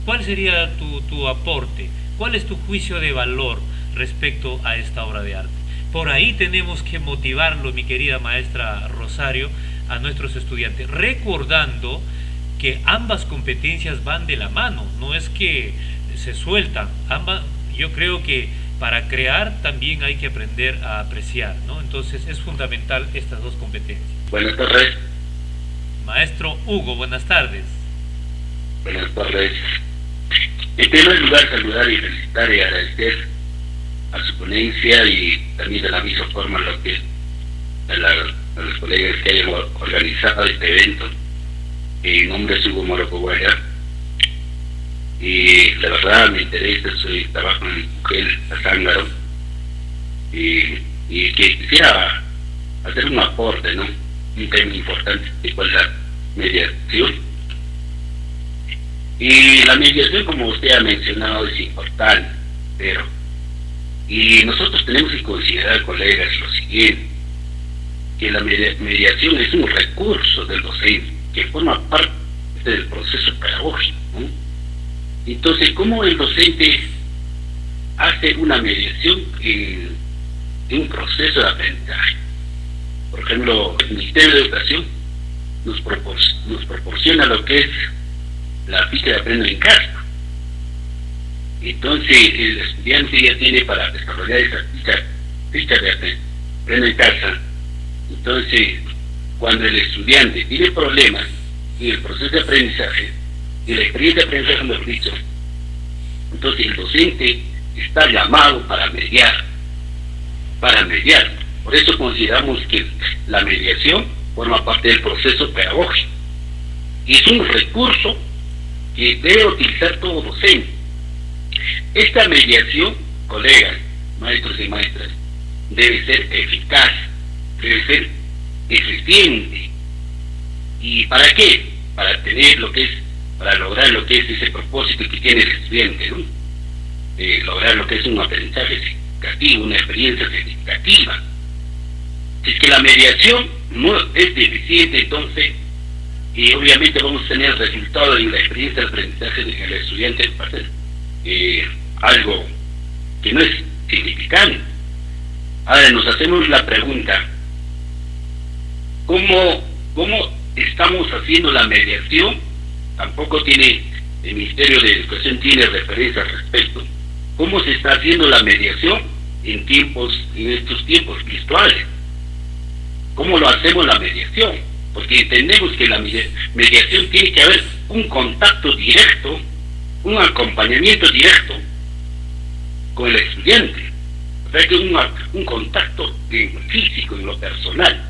Speaker 3: ¿Cuál sería tu aporte? ¿Cuál es tu juicio de valor respecto a esta obra de arte? Por ahí tenemos que motivarlo, mi querida maestra Rosario, a nuestros estudiantes, recordando que ambas competencias van de la mano, no es que se sueltan, yo creo que para crear también hay que aprender a apreciar, ¿no? Entonces es fundamental estas dos competencias.
Speaker 11: Buenas tardes.
Speaker 3: Maestro Hugo, buenas tardes.
Speaker 11: Buenas tardes. En primer lugar, saludar y felicitar y agradecer a su ponencia y también de la misma forma lo que a los colegas que hayan organizado este evento. Mi nombre es Hugo Moro Coguaya y la verdad me interesa, trabajo en Mujer Azángaro y que quisiera hacer un aporte, ¿no? Un tema importante que es la mediación. Y la mediación, como usted ha mencionado, es importante, y nosotros tenemos que considerar, colegas, lo siguiente, que la mediación es un recurso del docente que forma parte del proceso pedagógico, ¿no? Entonces, ¿cómo el docente hace una mediación en un proceso de aprendizaje? Por ejemplo, el Ministerio de Educación nos proporciona lo que es la ficha de aprendo en casa. Entonces, el estudiante ya tiene para desarrollar esa ficha de aprendo en casa. Entonces, cuando el estudiante tiene problemas en el proceso de aprendizaje, y la experiencia de aprendizaje, mejor dicho, entonces el docente está llamado para mediar. Por eso consideramos que la mediación forma parte del proceso pedagógico y es un recurso que debe utilizar todo docente. Esta mediación, colegas, maestros y maestras, debe ser eficaz, debe ser eficiente. ¿Y para qué? Para tener para lograr lo que es ese propósito que tiene el estudiante, ¿no? Lograr lo que es un aprendizaje significativo, una experiencia significativa. Si es que la mediación no es deficiente, entonces obviamente vamos a tener el resultado en la experiencia de aprendizaje del estudiante para ser algo que no es significante. Ahora nos hacemos la pregunta, ¿cómo estamos haciendo la mediación? Tampoco el Ministerio de Educación tiene referencia al respecto. ¿Cómo se está haciendo la mediación en estos tiempos virtuales? ¿Cómo lo hacemos la mediación? Porque entendemos que la mediación tiene que haber un contacto directo, un acompañamiento directo con el estudiante. O sea que un contacto físico, en lo personal.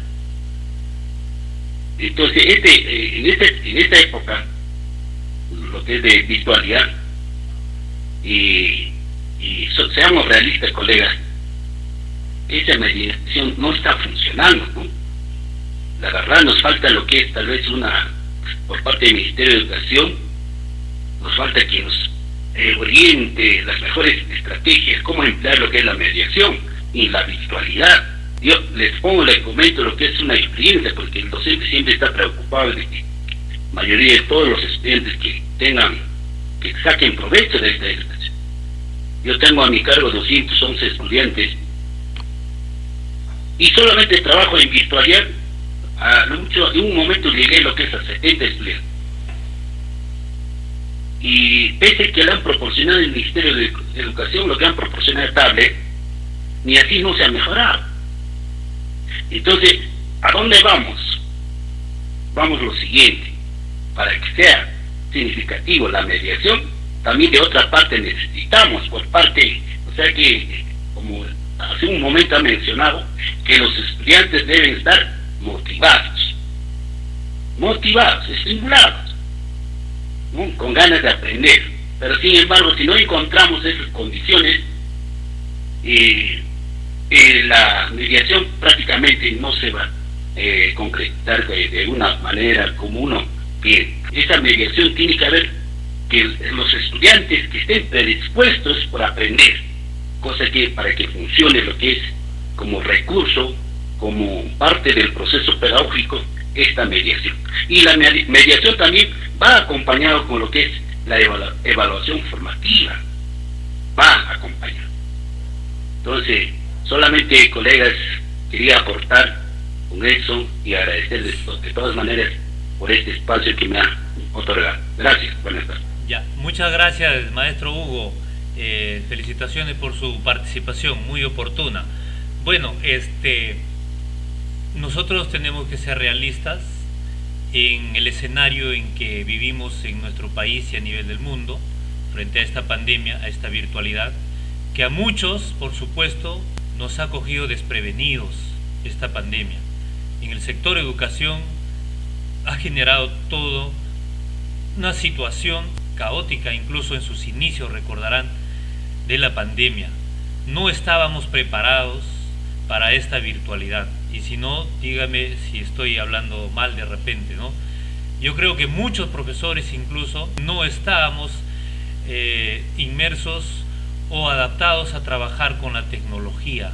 Speaker 11: Entonces, en esta época, lo que es de virtualidad, seamos realistas, colegas, esa mediación no está funcionando, ¿no? La verdad nos falta lo que es tal vez por parte del Ministerio de Educación, nos falta que nos oriente las mejores estrategias, cómo emplear lo que es la mediación y la virtualidad. Yo les comento lo que es una experiencia, porque el docente siempre está preocupado de que la mayoría de todos los estudiantes que saquen provecho de esta educación. Yo tengo a mi cargo 211 estudiantes y solamente trabajo en virtualidad. En un momento llegué a lo que es a 70 estudiantes. Y pese que le han proporcionado el Ministerio de Educación, lo que han proporcionado es tablet, ni así no se ha mejorado. Entonces, ¿a dónde vamos? Vamos lo siguiente, para que sea significativo la mediación, también de otra parte necesitamos por parte, o sea que, como hace un momento ha mencionado, que los estudiantes deben estar motivados, estimulados. ¿no?, con ganas de aprender. Pero sin embargo, si no encontramos esas condiciones, la mediación prácticamente no se va a concretar de una manera como uno quiere. Esa mediación tiene que haber que los estudiantes que estén predispuestos por aprender, cosa que para que funcione lo que es como recurso, como parte del proceso pedagógico, esta mediación. Y la mediación también va acompañado con lo que es la evaluación formativa, va acompañado. Entonces, solamente, colegas, quería aportar con eso y agradecerles de todas maneras por este espacio que me ha otorgado. Gracias, buenas tardes.
Speaker 3: Ya, muchas gracias, maestro Hugo. Felicitaciones por su participación, muy oportuna. Bueno, nosotros tenemos que ser realistas en el escenario en que vivimos en nuestro país y a nivel del mundo, frente a esta pandemia, a esta virtualidad, que a muchos, por supuesto, nos ha cogido desprevenidos esta pandemia. En el sector educación ha generado todo una situación caótica, incluso en sus inicios, recordarán, de la pandemia. No estábamos preparados para esta virtualidad, y si no, dígame si estoy hablando mal de repente, ¿no? Yo creo que muchos profesores incluso no estábamos inmersos o adaptados a trabajar con la tecnología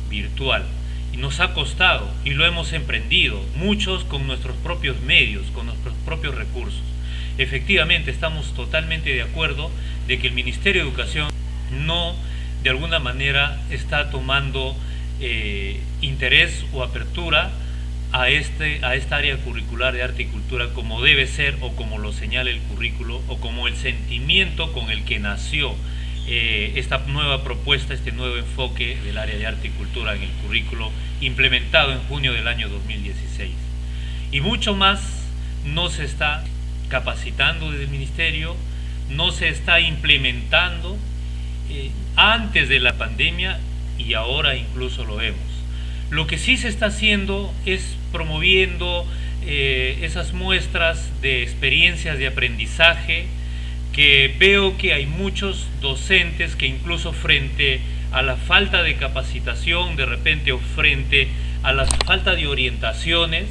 Speaker 3: virtual, y nos ha costado, y lo hemos emprendido, muchos con nuestros propios medios, con nuestros propios recursos. Efectivamente, estamos totalmente de acuerdo de que el Ministerio de Educación no, de alguna manera, está tomando interés o apertura a esta área curricular de arte y cultura como debe ser, o como lo señala el currículo, o como el sentimiento con el que nació esta nueva propuesta, este nuevo enfoque del área de arte y cultura en el currículo implementado en junio del año 2016. Y mucho más no se está capacitando desde el Ministerio, no se está implementando antes de la pandemia, y ahora incluso lo vemos. Lo que sí se está haciendo es promoviendo esas muestras de experiencias de aprendizaje, que veo que hay muchos docentes que incluso frente a la falta de capacitación de repente, o frente a la falta de orientaciones,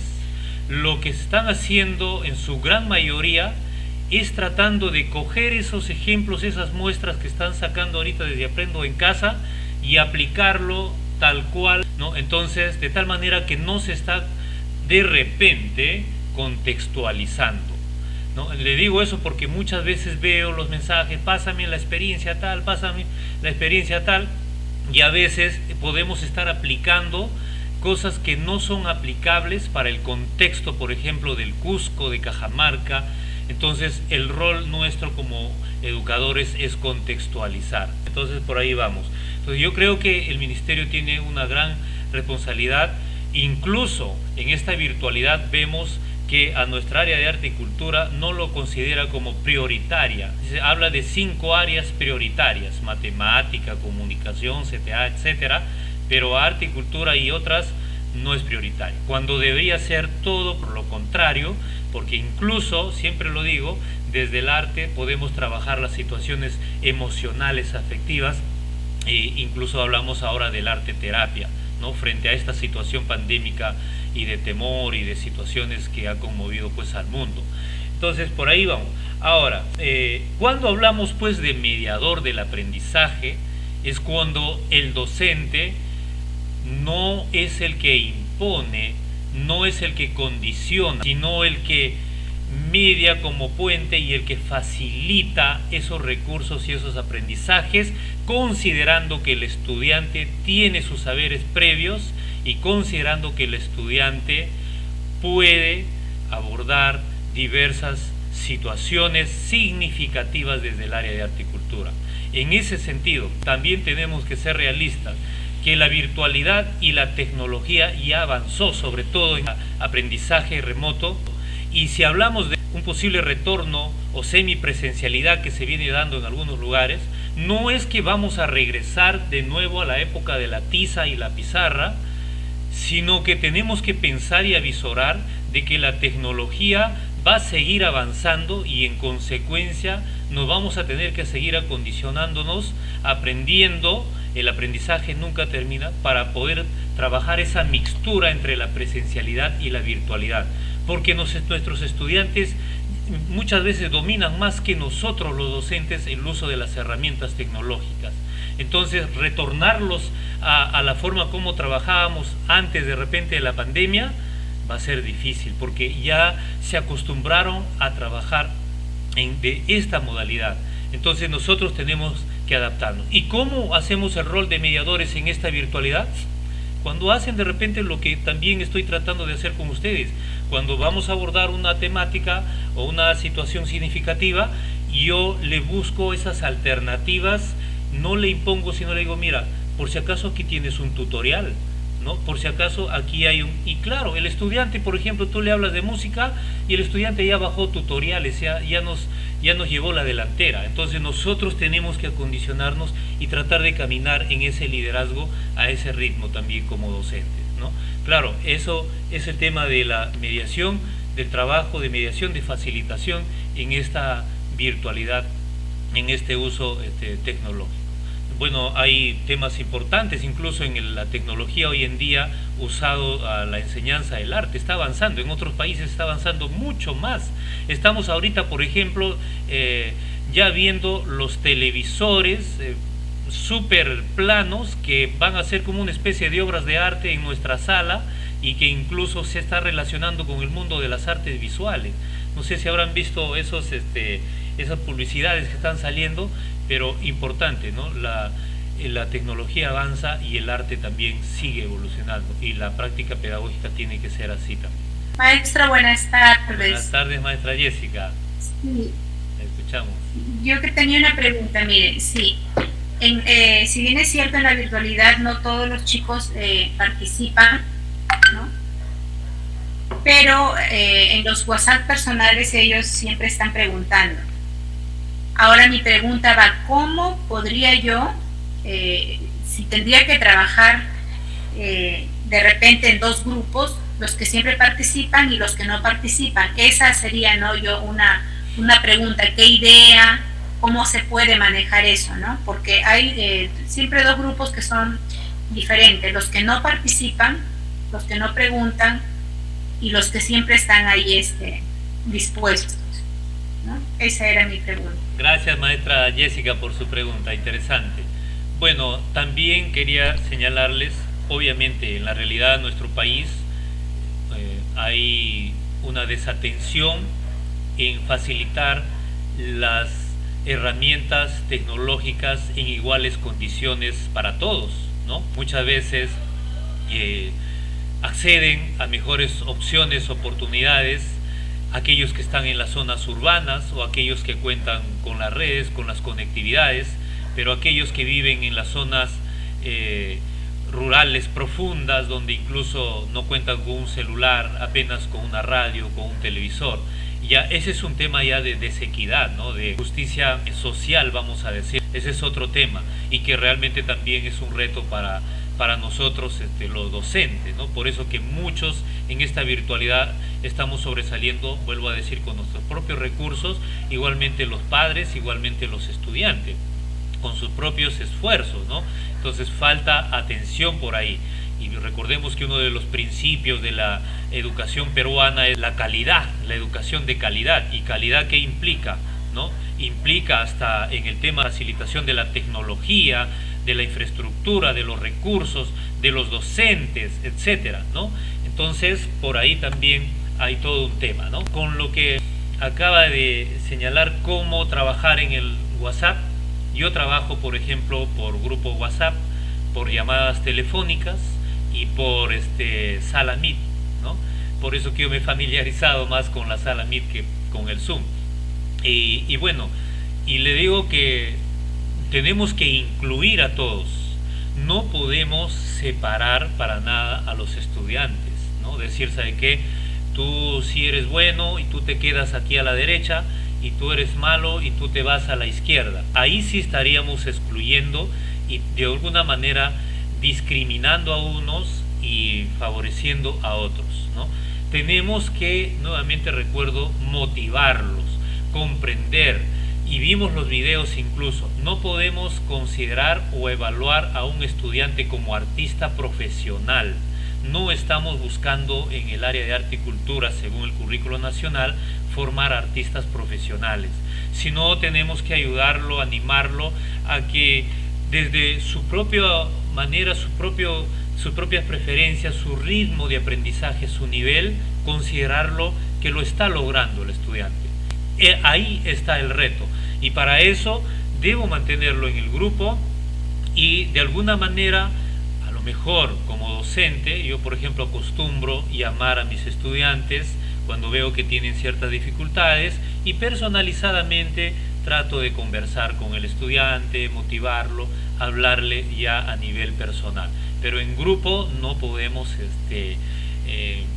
Speaker 3: lo que están haciendo en su gran mayoría es tratando de coger esos ejemplos, esas muestras que están sacando ahorita desde Aprendo en Casa, y aplicarlo tal cual, ¿no? Entonces, de tal manera que no se está de repente contextualizando, ¿no? Le digo eso porque muchas veces veo los mensajes, pásame la experiencia tal, pásame la experiencia tal, y a veces podemos estar aplicando cosas que no son aplicables para el contexto, por ejemplo, del Cusco, de Cajamarca. Entonces, el rol nuestro como educadores es contextualizar. Entonces, por ahí vamos. Entonces, yo creo que el Ministerio tiene una gran responsabilidad. Incluso en esta virtualidad vemos que a nuestra área de arte y cultura no lo considera como prioritaria. Se habla de 5 áreas prioritarias: matemática, comunicación, CTA, etcétera, pero arte y cultura y otras no es prioritario, cuando debería ser todo por lo contrario, porque incluso, siempre lo digo, desde el arte podemos trabajar las situaciones emocionales, afectivas, e incluso hablamos ahora del arte terapia, ¿no?, frente a esta situación pandémica y de temor y de situaciones que ha conmovido pues al mundo. Entonces, por ahí vamos. Ahora, cuando hablamos pues de mediador del aprendizaje, es cuando el docente no es el que impone, no es el que condiciona, sino el que media como puente y el que facilita esos recursos y esos aprendizajes, considerando que el estudiante tiene sus saberes previos y considerando que el estudiante puede abordar diversas situaciones significativas desde el área de arte y cultura. En ese sentido, también tenemos que ser realistas, que la virtualidad y la tecnología ya avanzó, sobre todo en aprendizaje remoto, y si hablamos de un posible retorno o semipresencialidad que se viene dando en algunos lugares, no es que vamos a regresar de nuevo a la época de la tiza y la pizarra, sino que tenemos que pensar y avisorar de que la tecnología va a seguir avanzando y en consecuencia nos vamos a tener que seguir acondicionándonos, aprendiendo. El aprendizaje nunca termina, para poder trabajar esa mixtura entre la presencialidad y la virtualidad, porque nuestros estudiantes muchas veces dominan más que nosotros los docentes el uso de las herramientas tecnológicas. Entonces retornarlos a la forma como trabajábamos antes de repente de la pandemia va a ser difícil, porque ya se acostumbraron a trabajar de esta modalidad. Entonces nosotros tenemos que adaptarnos. ¿Y cómo hacemos el rol de mediadores en esta virtualidad? Cuando hacen de repente lo que también estoy tratando de hacer con ustedes, cuando vamos a abordar una temática o una situación significativa, yo le busco esas alternativas, no le impongo, sino le digo, mira, por si acaso aquí tienes un tutorial, ¿no? Por si acaso aquí hay un... Y claro, el estudiante, por ejemplo, tú le hablas de música y el estudiante ya bajó tutoriales, ya nos llevó la delantera. Entonces nosotros tenemos que acondicionarnos y tratar de caminar en ese liderazgo a ese ritmo también como docentes, ¿no? Claro, eso es el tema de la mediación, del trabajo de mediación, de facilitación en esta virtualidad, en este uso tecnológico. Bueno, hay temas importantes, incluso en la tecnología hoy en día usado a la enseñanza del arte, está avanzando, en otros países está avanzando mucho más. Estamos ahorita, por ejemplo, ya viendo los televisores súper planos que van a ser como una especie de obras de arte en nuestra sala y que incluso se está relacionando con el mundo de las artes visuales. No sé si habrán visto esas publicidades que están saliendo, pero importante, ¿no? La tecnología avanza y el arte también sigue evolucionando y la práctica pedagógica tiene que ser así también.
Speaker 12: Maestra, buenas tardes.
Speaker 3: Buenas tardes, maestra Jessica.
Speaker 12: Sí.
Speaker 3: La escuchamos.
Speaker 12: Yo que tenía una pregunta, mire, sí. Si bien es cierto, en la virtualidad no todos los chicos participan, ¿no? Pero en los WhatsApp personales ellos siempre están preguntando. Ahora mi pregunta va, ¿cómo podría yo, si tendría que trabajar de repente en dos grupos, los que siempre participan y los que no participan? Esa sería, ¿no?, yo una pregunta, ¿qué idea? ¿Cómo se puede manejar eso, no? Porque hay siempre dos grupos que son diferentes, los que no participan, los que no preguntan y los que siempre están ahí dispuestos, ¿no? Esa era mi pregunta.
Speaker 3: Gracias, maestra Jessica, por su pregunta, interesante. Bueno, también quería señalarles, obviamente en la realidad de nuestro país hay una desatención en facilitar las herramientas tecnológicas en iguales condiciones para todos, ¿no? Muchas veces acceden a mejores opciones, oportunidades, aquellos que están en las zonas urbanas o aquellos que cuentan con las redes, con las conectividades, pero aquellos que viven en las zonas rurales profundas, donde incluso no cuentan con un celular, apenas con una radio, con un televisor. Ya ese es un tema ya de desequidad, ¿no?, de justicia social, vamos a decir. Ese es otro tema y que realmente también es un reto para nosotros los docentes, ¿no? Por eso que muchos en esta virtualidad estamos sobresaliendo, vuelvo a decir, con nuestros propios recursos, igualmente los padres, igualmente los estudiantes, con sus propios esfuerzos, ¿no? Entonces falta atención por ahí. Y recordemos que uno de los principios de la educación peruana es la calidad, la educación de calidad. ¿Y calidad qué implica, no? Implica hasta en el tema de facilitación de la tecnología, de la infraestructura, de los recursos, de los docentes, etcétera, ¿no? Entonces, por ahí también hay todo un tema, ¿no? Con lo que acaba de señalar, cómo trabajar en el WhatsApp. Yo trabajo, por ejemplo, por grupo WhatsApp, por llamadas telefónicas y por sala Meet, ¿no? Por eso que yo me he familiarizado más con la sala Meet que con el Zoom. Y bueno, y le digo que tenemos que incluir a todos. No podemos separar para nada a los estudiantes, ¿no? Decir, ¿sabe qué? Tú sí eres bueno y tú te quedas aquí a la derecha, y tú eres malo y tú te vas a la izquierda. Ahí sí estaríamos excluyendo y de alguna manera discriminando a unos y favoreciendo a otros, ¿no? tenemos que, nuevamente recuerdo, motivarlos, comprender, y vimos los videos incluso. No podemos considerar o evaluar a un estudiante como artista profesional. No estamos buscando en el área de arte y cultura, según el currículo nacional, formar artistas profesionales, sino tenemos que ayudarlo, animarlo a que desde su propia manera, sus propias preferencias, su ritmo de aprendizaje, su nivel, considerarlo que lo está logrando el estudiante. Ahí está el reto, y para eso debo mantenerlo en el grupo y de alguna manera, a lo mejor como docente, yo por ejemplo acostumbro llamar a mis estudiantes cuando veo que tienen ciertas dificultades y personalizadamente trato de conversar con el estudiante, motivarlo, hablarle ya a nivel personal. Pero en grupo no podemos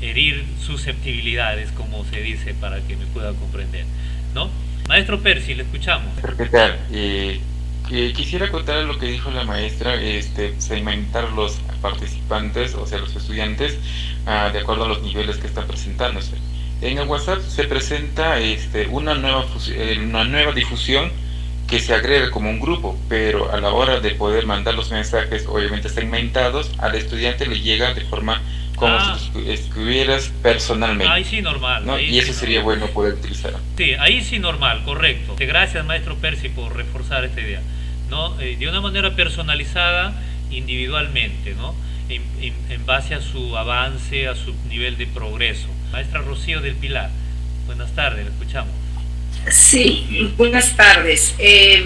Speaker 3: herir susceptibilidades, como se dice, para que me pueda comprender, ¿no? Maestro Percy, le escuchamos.
Speaker 13: ¿Qué tal? Quisiera contar lo que dijo la maestra, segmentar los participantes, o sea, los estudiantes, de acuerdo a los niveles que están presentándose. En el WhatsApp se presenta una nueva difusión que se agrega como un grupo, pero a la hora de poder mandar los mensajes, obviamente segmentados, al estudiante le llega de forma como si escribieras personalmente.
Speaker 3: Ahí sí normal,
Speaker 13: ¿no?
Speaker 3: Ahí
Speaker 13: y eso
Speaker 3: sí
Speaker 13: sería
Speaker 3: normal.
Speaker 13: Bueno poder utilizar.
Speaker 3: Sí, ahí sí normal, correcto. Gracias, maestro Percy, por reforzar esta idea, ¿no? De una manera personalizada, individualmente, ¿no? En base a su avance, a su nivel de progreso. Maestra Rocío del Pilar, buenas tardes, la escuchamos.
Speaker 6: Sí, buenas tardes.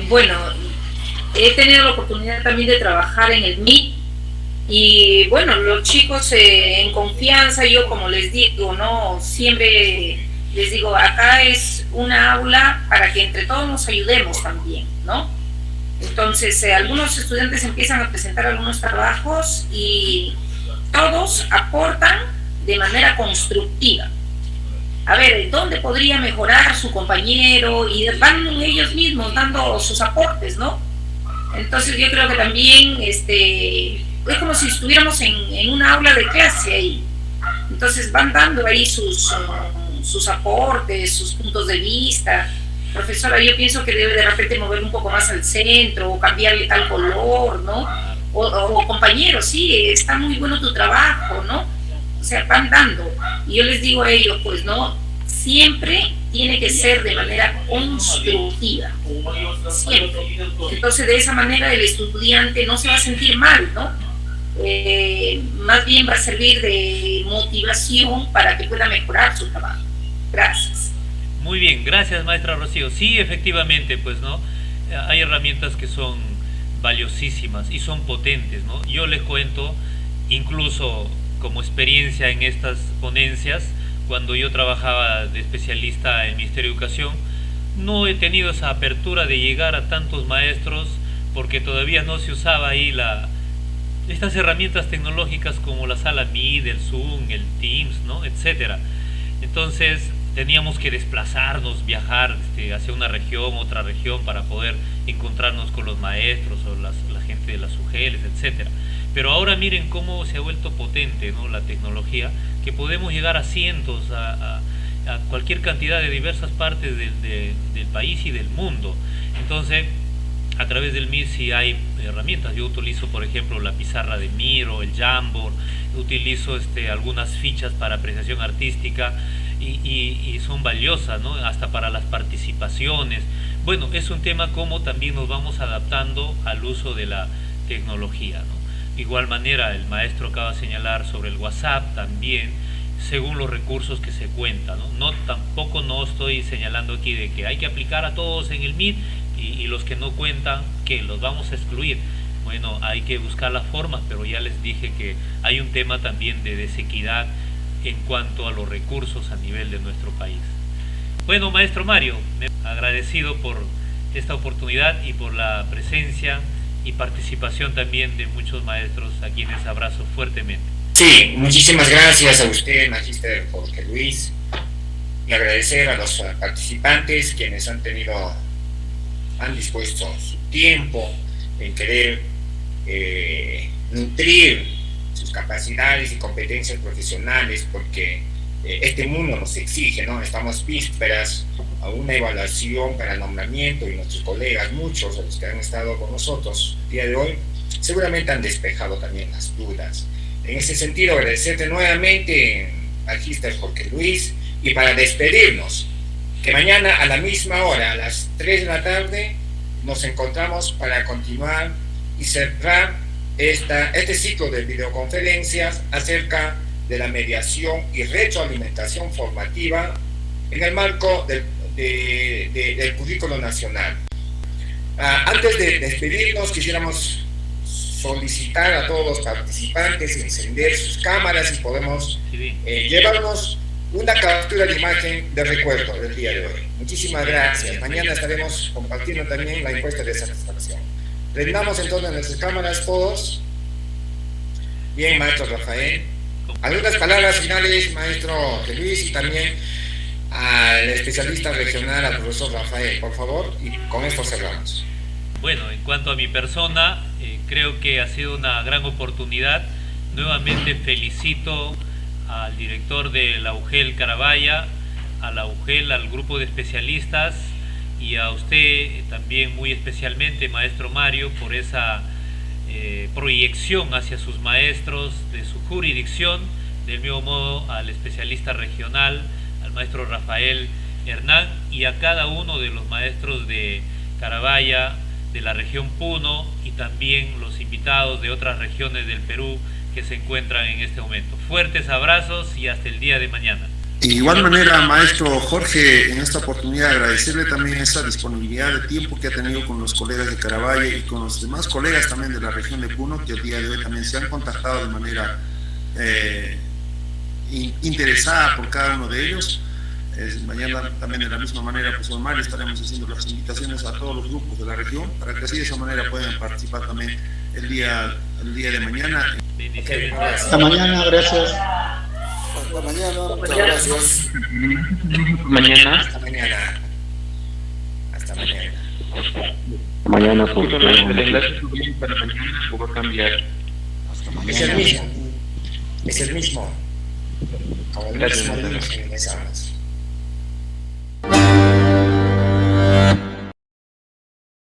Speaker 6: Bueno, he tenido la oportunidad también de trabajar en el MIT y bueno, los chicos en confianza, yo como les digo, ¿no? Siempre les digo, acá es una aula para que entre todos nos ayudemos también, ¿no? Entonces, algunos estudiantes empiezan a presentar algunos trabajos y todos aportan de manera constructiva. A ver, ¿dónde podría mejorar su compañero? Y van ellos mismos dando sus aportes, ¿no? Entonces yo creo que también es como si estuviéramos en una aula de clase ahí. Entonces van dando ahí sus aportes, sus puntos de vista. Profesora, yo pienso que debe de repente mover un poco más al centro o cambiarle tal color, ¿no? O compañero, sí, está muy bueno tu trabajo, ¿no? O sea, van dando. Y yo les digo a ellos, pues, ¿no? Siempre tiene que ser de manera constructiva. Siempre. Entonces, de esa manera el estudiante no se va a sentir mal, ¿no? Más bien va a servir de motivación para que pueda mejorar su trabajo. Gracias.
Speaker 3: Muy bien, gracias, maestra Rocío. Sí, efectivamente, pues, ¿no? Hay herramientas que son valiosísimas y son potentes, ¿no? Yo les cuento, incluso como experiencia en estas ponencias, cuando yo trabajaba de especialista en Ministerio de Educación, no he tenido esa apertura de llegar a tantos maestros porque todavía no se usaba ahí estas herramientas tecnológicas como la sala Meet, el Zoom, el Teams, ¿no? Etcétera. Entonces teníamos que desplazarnos, viajar hacia una región, otra región, para poder encontrarnos con los maestros o la gente de las UGELs, etcétera. Pero ahora miren cómo se ha vuelto potente, ¿no? La tecnología, que podemos llegar a cientos, a cualquier cantidad de diversas partes del país y del mundo. Entonces, a través del MIR sí hay herramientas. Yo utilizo, por ejemplo, la pizarra de Miro, el Jamboard, utilizo algunas fichas para apreciación artística y son valiosas, ¿no? Hasta para las participaciones. Bueno, es un tema como también nos vamos adaptando al uso de la tecnología, ¿no? De igual manera, el maestro acaba de señalar sobre el WhatsApp también, según los recursos que se cuentan, ¿no? Tampoco no estoy señalando aquí de que hay que aplicar a todos en el Meet y los que no cuentan, que los vamos a excluir. Bueno, hay que buscar las formas, pero ya les dije que hay un tema también de desequidad en cuanto a los recursos a nivel de nuestro país. Bueno, maestro Mario, agradecido por esta oportunidad y por la presencia y participación también de muchos maestros, a quienes abrazo fuertemente.
Speaker 1: Sí, muchísimas gracias a usted, magíster Jorge Luis, y agradecer a los participantes quienes han dispuesto su tiempo en querer nutrir sus capacidades y competencias profesionales, porque este mundo nos exige, ¿no? Estamos vísperas a una evaluación para el nombramiento y nuestros colegas, muchos de los que han estado con nosotros el día de hoy, seguramente han despejado también las dudas. En ese sentido, agradecerte nuevamente, Magister Jorge Luis, y para despedirnos, que mañana a la misma hora, a las 3 de la tarde, nos encontramos para continuar y cerrar este ciclo de videoconferencias acerca de la mediación y retroalimentación formativa en el marco del currículo nacional. Antes de despedirnos, quisiéramos solicitar a todos los participantes encender sus cámaras y podemos llevarnos una captura de imagen de recuerdo del día de hoy. Muchísimas gracias. Mañana estaremos compartiendo también la encuesta de satisfacción. Prendamos entonces nuestras cámaras todos. Bien, maestro Rafael. Algunas palabras finales, maestro Luis, y también al especialista regional, al profesor Rafael, por favor, y con esto cerramos.
Speaker 3: Bueno, en cuanto a mi persona, creo que ha sido una gran oportunidad. Nuevamente felicito al director de la UGEL Carabaya, a la UGEL, al grupo de especialistas, y a usted también muy especialmente, maestro Mario, por esa proyección hacia sus maestros de su jurisdicción. Del mismo modo al especialista regional, al maestro Rafael Hernán, y a cada uno de los maestros de Carabaya, de la región Puno, y también los invitados de otras regiones del Perú que se encuentran en este momento. Fuertes abrazos y hasta el día de mañana.
Speaker 2: De igual manera, maestro Jorge, en esta oportunidad agradecerle también esa disponibilidad de tiempo que ha tenido con los colegas de Carabaya y con los demás colegas también de la región de Puno, que el día de hoy también se han contactado de manera interesada por cada uno de ellos. Mañana también de la misma manera, profesor Mario, estaremos haciendo las invitaciones a todos los grupos de la región para que así de esa manera puedan participar también el día de mañana.
Speaker 14: Hasta mañana, gracias.
Speaker 1: Hasta mañana, muchas gracias.
Speaker 13: Mañana.
Speaker 1: Hasta mañana. Hasta mañana.
Speaker 13: Mañana, el enlace para mañana va a cambiar.
Speaker 1: Es el mismo. Es el mismo.
Speaker 13: Gracias.